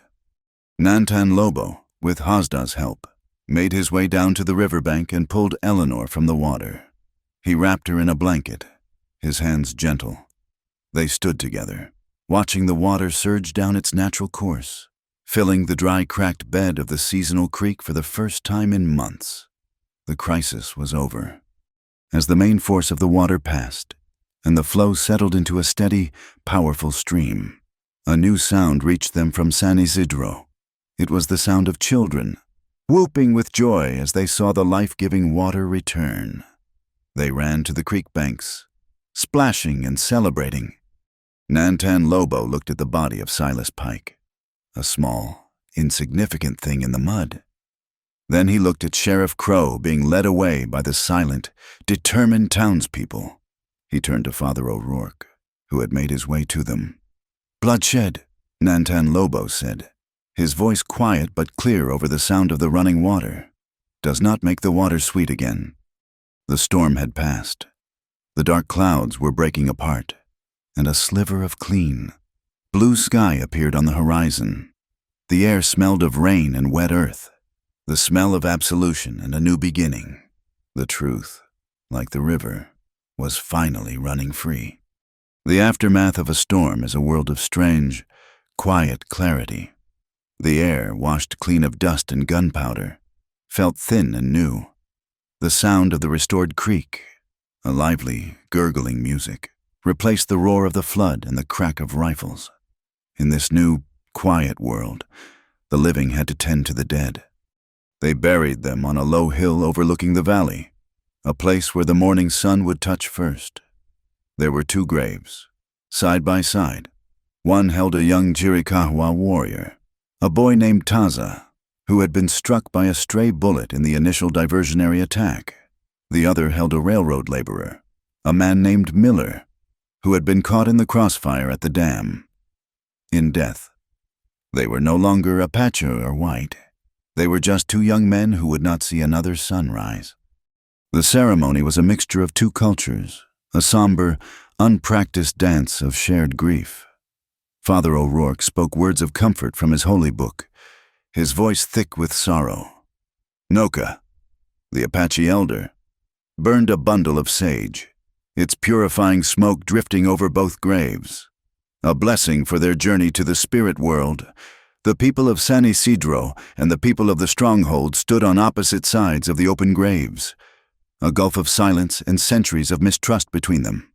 Nantan Lobo, with Hazda's help, made his way down to the riverbank and pulled Eleanor from the water. He wrapped her in a blanket, his hands gentle. They stood together, watching the water surge down its natural course, filling the dry, cracked bed of the seasonal creek for the first time in months. The crisis was over. As the main force of the water passed, and the flow settled into a steady, powerful stream, a new sound reached them from San Isidro. It was the sound of children, whooping with joy as they saw the life-giving water return. They ran to the creek banks, splashing and celebrating. Nantan Lobo looked at the body of Silas Pike, a small, insignificant thing in the mud. Then he looked at Sheriff Crow being led away by the silent, determined townspeople. He turned to Father O'Rourke, who had made his way to them. "Bloodshed," Nantan Lobo said, his voice quiet but clear over the sound of the running water, "does not make the water sweet again." The storm had passed. The dark clouds were breaking apart, and a sliver of clean, blue sky appeared on the horizon. The air smelled of rain and wet earth, the smell of absolution and a new beginning. The truth, like the river, was finally running free. The aftermath of a storm is a world of strange, quiet clarity. The air, washed clean of dust and gunpowder, felt thin and new. The sound of the restored creek, a lively, gurgling music, replaced the roar of the flood and the crack of rifles. In this new, quiet world, the living had to tend to the dead. They buried them on a low hill overlooking the valley, a place where the morning sun would touch first. There were 2 graves, side by side. One held a young Chiricahua warrior, a boy named Taza, who had been struck by a stray bullet in the initial diversionary attack. The other held a railroad laborer, a man named Miller, who had been caught in the crossfire at the dam. In death, they were no longer Apache or white. They were just 2 young men who would not see another sunrise. The ceremony was a mixture of 2 cultures, a somber, unpracticed dance of shared grief. Father O'Rourke spoke words of comfort from his holy book, his voice thick with sorrow. Noka, the Apache elder, burned a bundle of sage, its purifying smoke drifting over both graves. A blessing for their journey to the spirit world. The people of San Isidro and the people of the stronghold stood on opposite sides of the open graves, a gulf of silence and centuries of mistrust between them.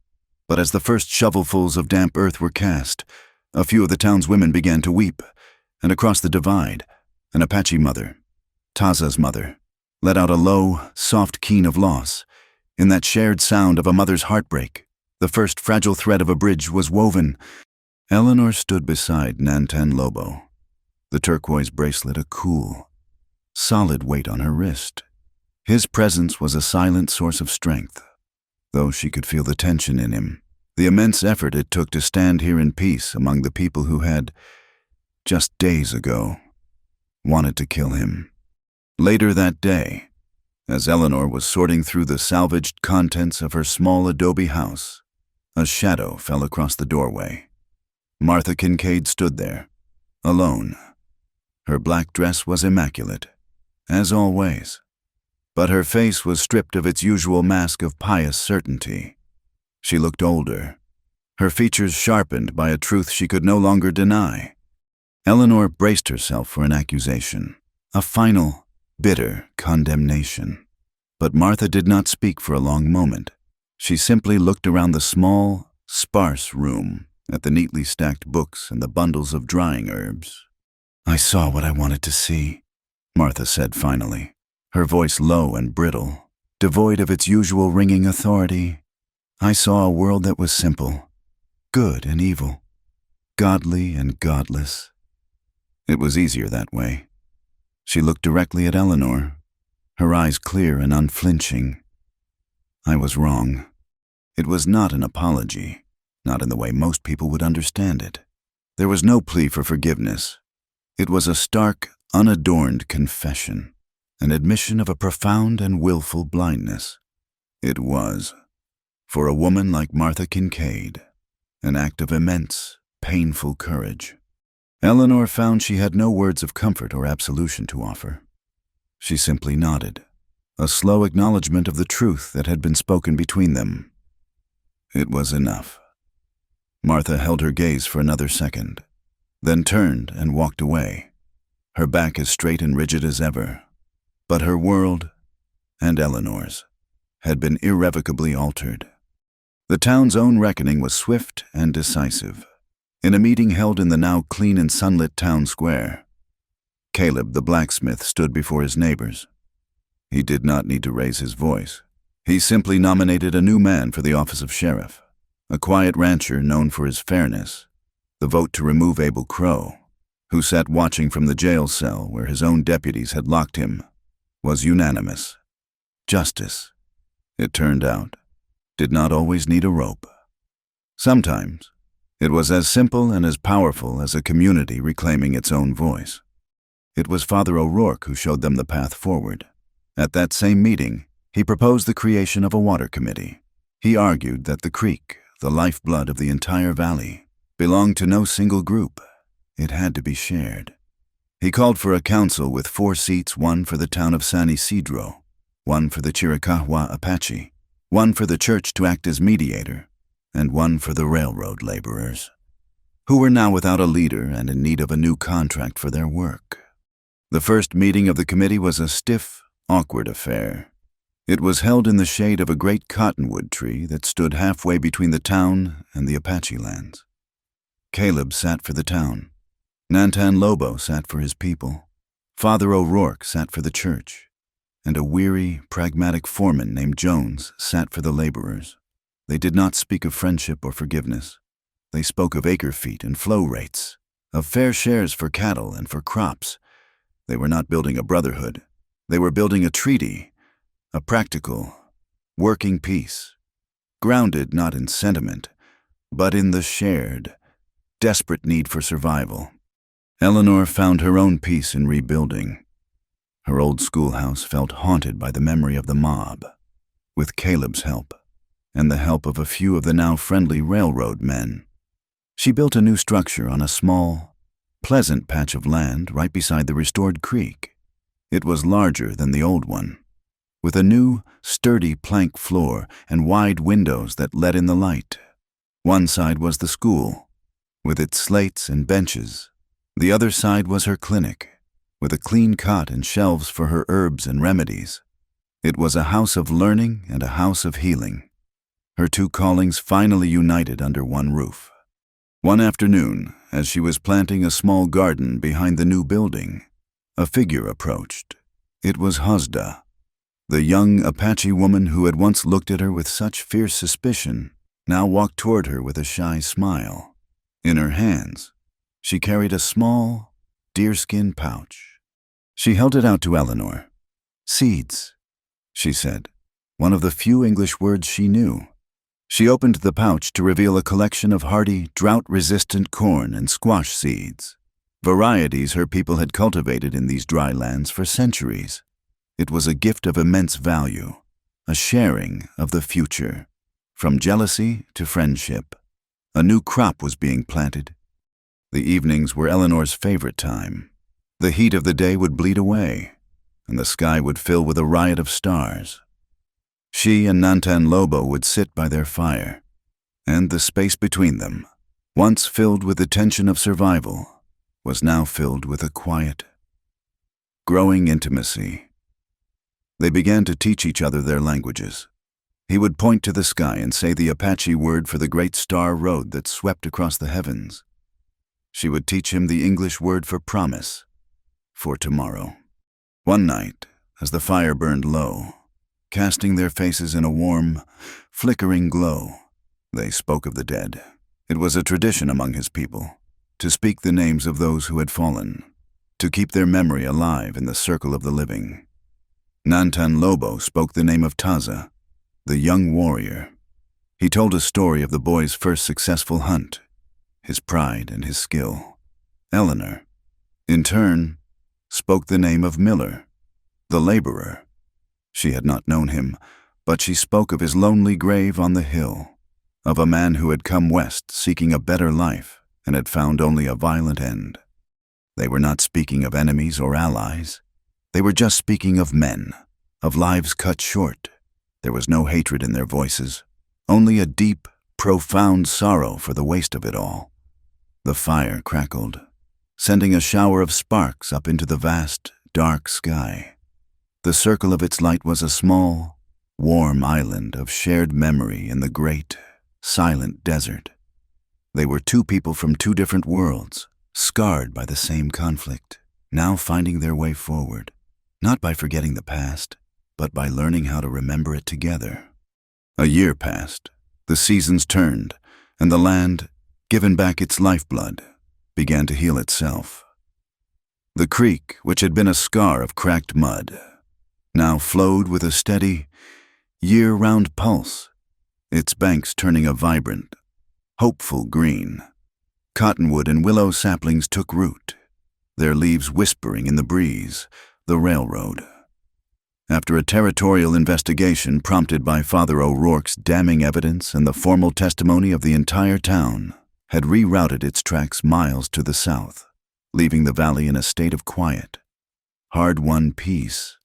But as the first shovelfuls of damp earth were cast, a few of the town's women began to weep, and across the divide, an Apache mother, Taza's mother, let out a low, soft keen of loss. In that shared sound of a mother's heartbreak, the first fragile thread of a bridge was woven. Eleanor stood beside Nantan Lobo, the turquoise bracelet a cool, solid weight on her wrist. His presence was a silent source of strength, though she could feel the tension in him, the immense effort it took to stand here in peace among the people who had just days ago, wanted to kill him. Later that day, as Eleanor was sorting through the salvaged contents of her small adobe house, a shadow fell across the doorway. Martha Kincaid stood there, alone. Her black dress was immaculate, as always, but her face was stripped of its usual mask of pious certainty. She looked older, her features sharpened by a truth she could no longer deny. Eleanor braced herself for an accusation, a final, bitter condemnation. But Martha did not speak for a long moment. She simply looked around the small, sparse room at the neatly stacked books and the bundles of drying herbs. "I saw what I wanted to see," Martha said finally, her voice low and brittle, devoid of its usual ringing authority. "I saw a world that was simple, good and evil, godly and godless." It was easier that way. She looked directly at Eleanor, her eyes clear and unflinching. "I was wrong." It was not an apology, not in the way most people would understand it. There was no plea for forgiveness. It was a stark, unadorned confession, an admission of a profound and willful blindness. It was, for a woman like Martha Kincaid, an act of immense, painful courage. Eleanor found she had no words of comfort or absolution to offer. She simply nodded, a slow acknowledgement of the truth that had been spoken between them. It was enough. Martha held her gaze for another second, then turned and walked away, her back as straight and rigid as ever. But her world, and Eleanor's, had been irrevocably altered. The town's own reckoning was swift and decisive. In a meeting held in the now clean and sunlit town square, Caleb the blacksmith stood before his neighbors. He did not need to raise his voice. He simply nominated a new man for the office of sheriff, a quiet rancher known for his fairness. The vote to remove Abel Crow, who sat watching from the jail cell where his own deputies had locked him, was unanimous. Justice, it turned out, did not always need a rope. Sometimes, it was as simple and as powerful as a community reclaiming its own voice. It was Father O'Rourke who showed them the path forward. At that same meeting, he proposed the creation of a water committee. He argued that the creek, the lifeblood of the entire valley, belonged to no single group. It had to be shared. He called for a council with 4 seats, one for the town of San Isidro, one for the Chiricahua Apache, one for the church to act as mediator, and one for the railroad laborers, who were now without a leader and in need of a new contract for their work. The first meeting of the committee was a stiff, awkward affair. It was held in the shade of a great cottonwood tree that stood halfway between the town and the Apache lands. Caleb sat for the town. Nantan Lobo sat for his people. Father O'Rourke sat for the church. And a weary, pragmatic foreman named Jones sat for the laborers. They did not speak of friendship or forgiveness. They spoke of acre feet and flow rates, of fair shares for cattle and for crops. They were not building a brotherhood. They were building a treaty, a practical, working peace, grounded not in sentiment, but in the shared, desperate need for survival. Eleanor found her own peace in rebuilding. Her old schoolhouse felt haunted by the memory of the mob. With Caleb's help, and the help of a few of the now friendly railroad men, she built a new structure on a small, pleasant patch of land right beside the restored creek. It was larger than the old one, with a new, sturdy plank floor and wide windows that let in the light. One side was the school, with its slates and benches. The other side was her clinic, with a clean cot and shelves for her herbs and remedies. It was a house of learning and a house of healing. Her 2 callings finally united under one roof. One afternoon, as she was planting a small garden behind the new building, a figure approached. It was Hosda, the young Apache woman who had once looked at her with such fierce suspicion, now walked toward her with a shy smile. In her hands, she carried a small, deerskin pouch. She held it out to Eleanor. "Seeds," she said, one of the few English words she knew. She opened the pouch to reveal a collection of hardy, drought-resistant corn and squash seeds. varieties her people had cultivated in these dry lands for centuries. It was a gift of immense value, a sharing of the future. From jealousy to friendship, a new crop was being planted. The evenings were Eleanor's favorite time. The heat of the day would bleed away, and the sky would fill with a riot of stars. She and Nantan Lobo would sit by their fire, and the space between them, once filled with the tension of survival, was now filled with a quiet, growing intimacy. They began to teach each other their languages. He would point to the sky and say the Apache word for the great star road that swept across the heavens. She would teach him the English word for promise, for tomorrow. One night, as the fire burned low, casting their faces in a warm, flickering glow, they spoke of the dead. It was a tradition among his people to speak the names of those who had fallen, to keep their memory alive in the circle of the living. Nantan Lobo spoke the name of Taza, the young warrior. He told a story of the boy's first successful hunt, his pride and his skill. Eleanor, in turn, spoke the name of Miller, the laborer. She had not known him, but she spoke of his lonely grave on the hill, of a man who had come west seeking a better life and had found only a violent end. They were not speaking of enemies or allies. They were just speaking of men, of lives cut short. There was no hatred in their voices, only a deep, profound sorrow for the waste of it all. The fire crackled, sending a shower of sparks up into the vast, dark sky. The circle of its light was a small, warm island of shared memory in the great, silent desert. They were two people from two different worlds, scarred by the same conflict, now finding their way forward, not by forgetting the past, but by learning how to remember it together. A year passed, the seasons turned, and the land, given back its lifeblood, began to heal itself. The creek, which had been a scar of cracked mud, now flowed with a steady, year-round pulse, its banks turning a vibrant, hopeful green. Cottonwood and willow saplings took root, their leaves whispering in the breeze, the railroad. After a territorial investigation prompted by Father O'Rourke's damning evidence and the formal testimony of the entire town, had rerouted its tracks miles to the south, leaving the valley in a state of quiet, hard-won peace.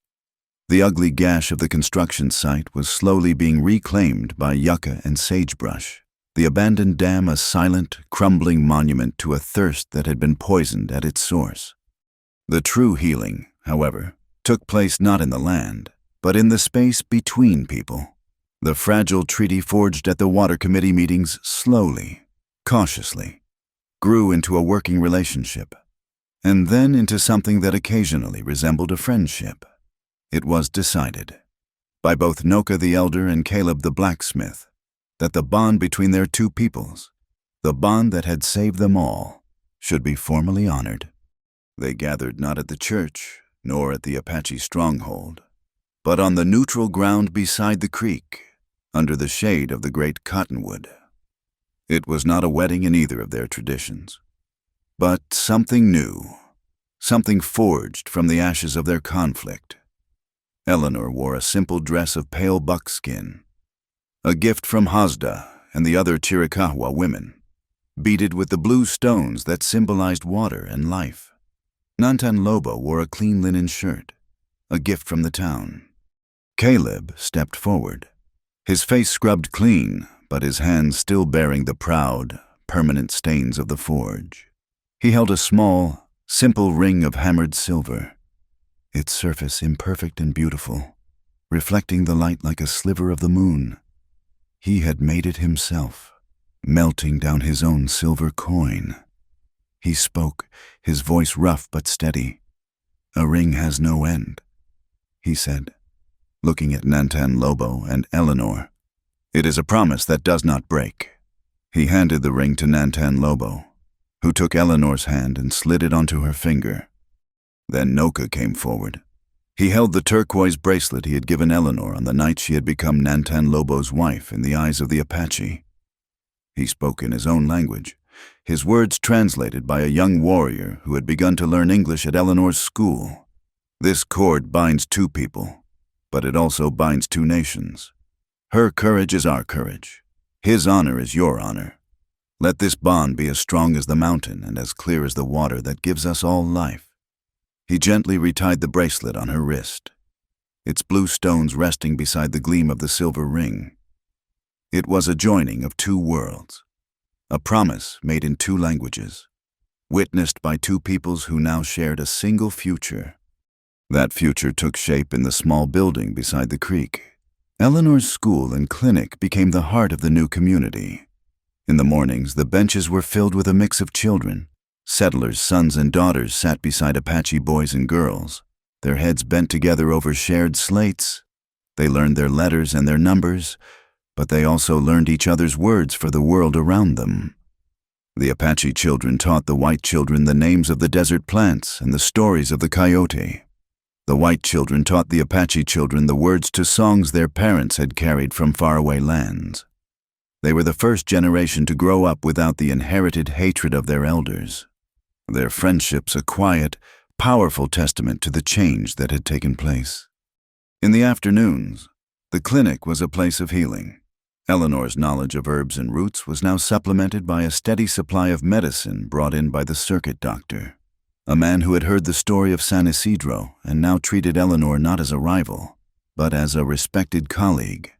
The ugly gash of the construction site was slowly being reclaimed by yucca and sagebrush, the abandoned dam a silent, crumbling monument to a thirst that had been poisoned at its source. The true healing, however, took place not in the land, but in the space between people. The fragile treaty forged at the water committee meetings slowly, cautiously, grew into a working relationship, and then into something that occasionally resembled a friendship. It was decided, by both Noka the elder and Caleb the blacksmith, that the bond between their two peoples, the bond that had saved them all, should be formally honored. They gathered not at the church, nor at the Apache stronghold, but on the neutral ground beside the creek, under the shade of the great cottonwood. It was not a wedding in either of their traditions, but something new, something forged from the ashes of their conflict. Eleanor wore a simple dress of pale buckskin, a gift from Hazda and the other Chiricahua women, beaded with the blue stones that symbolized water and life. Nantan Lobo wore a clean linen shirt, a gift from the town. Caleb stepped forward, his face scrubbed clean, but his hands still bearing the proud, permanent stains of the forge. He held a small, simple ring of hammered silver, its surface imperfect and beautiful, reflecting the light like a sliver of the moon. He had made it himself, melting down his own silver coin. He spoke, his voice rough but steady. "A ring has no end," he said, looking at Nantan Lobo and Eleanor. "It is a promise that does not break." He handed the ring to Nantan Lobo, who took Eleanor's hand and slid it onto her finger. Then Noka came forward. He held the turquoise bracelet he had given Eleanor on the night she had become Nantan Lobo's wife in the eyes of the Apache. He spoke in his own language, his words translated by a young warrior who had begun to learn English at Eleanor's school. This cord binds two people, but it also binds two nations. Her courage is our courage. His honor is your honor. Let this bond be as strong as the mountain and as clear as the water that gives us all life. He gently retied the bracelet on her wrist, its blue stones resting beside the gleam of the silver ring. It was a joining of two worlds, a promise made in two languages, witnessed by two peoples who now shared a single future. That future took shape in the small building beside the creek. Eleanor's school and clinic became the heart of the new community. In the mornings, the benches were filled with a mix of children. Settlers' sons and daughters sat beside Apache boys and girls, their heads bent together over shared slates. They learned their letters and their numbers, but they also learned each other's words for the world around them. The Apache children taught the white children the names of the desert plants and the stories of the coyote. The white children taught the Apache children the words to songs their parents had carried from faraway lands. They were the first generation to grow up without the inherited hatred of their elders. Their friendships a quiet, powerful testament to the change that had taken place. In the afternoons, the clinic was a place of healing. Eleanor's knowledge of herbs and roots was now supplemented by a steady supply of medicine brought in by the circuit doctor, a man who had heard the story of San Isidro and now treated Eleanor not as a rival, but as a respected colleague.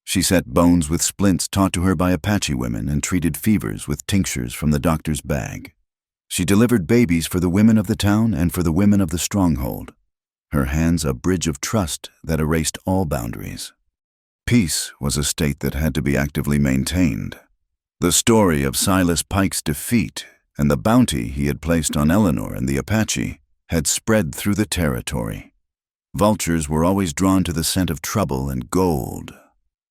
She set bones with splints taught to her by Apache women and treated fevers with tinctures from the doctor's bag. She delivered babies for the women of the town and for the women of the stronghold, her hands a bridge of trust that erased all boundaries. Peace was a state that had to be actively maintained. The story of Silas Pike's defeat and the bounty he had placed on Eleanor and the Apache had spread through the territory. Vultures were always drawn to the scent of trouble and gold,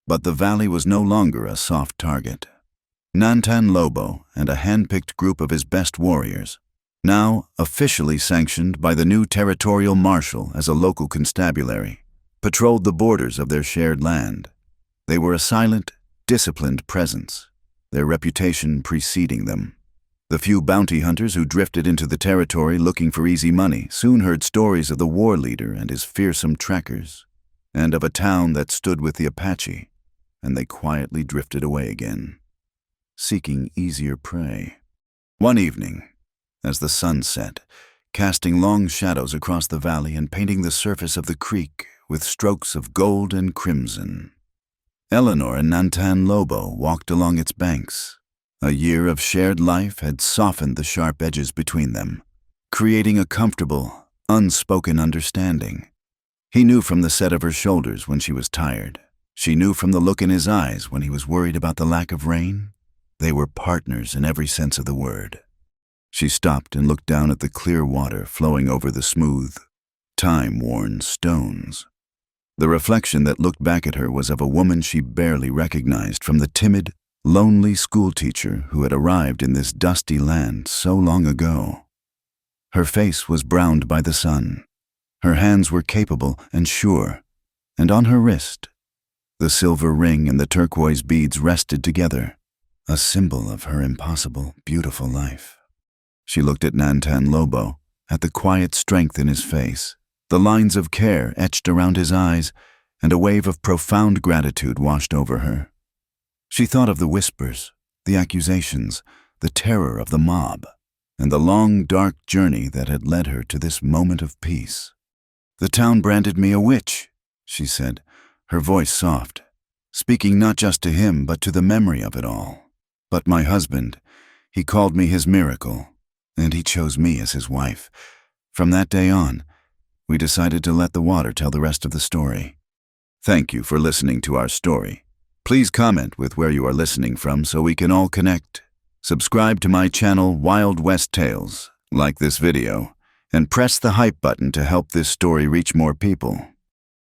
but the valley was no longer a soft target. Nantan Lobo and a hand-picked group of his best warriors, now officially sanctioned by the new territorial marshal as a local constabulary, patrolled the borders of their shared land. They were a silent, disciplined presence, their reputation preceding them. The few bounty hunters who drifted into the territory looking for easy money soon heard stories of the war leader and his fearsome trackers, and of a town that stood with the Apache, and they quietly drifted away again, seeking easier prey. One evening, as the sun set, casting long shadows across the valley and painting the surface of the creek with strokes of gold and crimson, Eleanor and Nantan Lobo walked along its banks. A year of shared life had softened the sharp edges between them, creating a comfortable, unspoken understanding. He knew from the set of her shoulders when she was tired. She knew from the look in his eyes when he was worried about the lack of rain. They were partners in every sense of the word. She stopped and looked down at the clear water flowing over the smooth, time-worn stones. The reflection that looked back at her was of a woman she barely recognized from the timid, lonely schoolteacher who had arrived in this dusty land so long ago. Her face was browned by the sun. Her hands were capable and sure, and on her wrist, the silver ring and the turquoise beads rested together, a symbol of her impossible, beautiful life. She looked at Nantan Lobo, at the quiet strength in his face, the lines of care etched around his eyes, and a wave of profound gratitude washed over her. She thought of the whispers, the accusations, the terror of the mob, and the long, dark journey that had led her to this moment of peace. "The town branded me a witch," she said, her voice soft, speaking not just to him but to the memory of it all. "But my husband, he called me his miracle, and he chose me as his wife. From that day on, we decided to let the water tell the rest of the story." Thank you for listening to our story. Please comment with where you are listening from so we can all connect. Subscribe to my channel Wild West Tales, like this video, and press the hype button to help this story reach more people.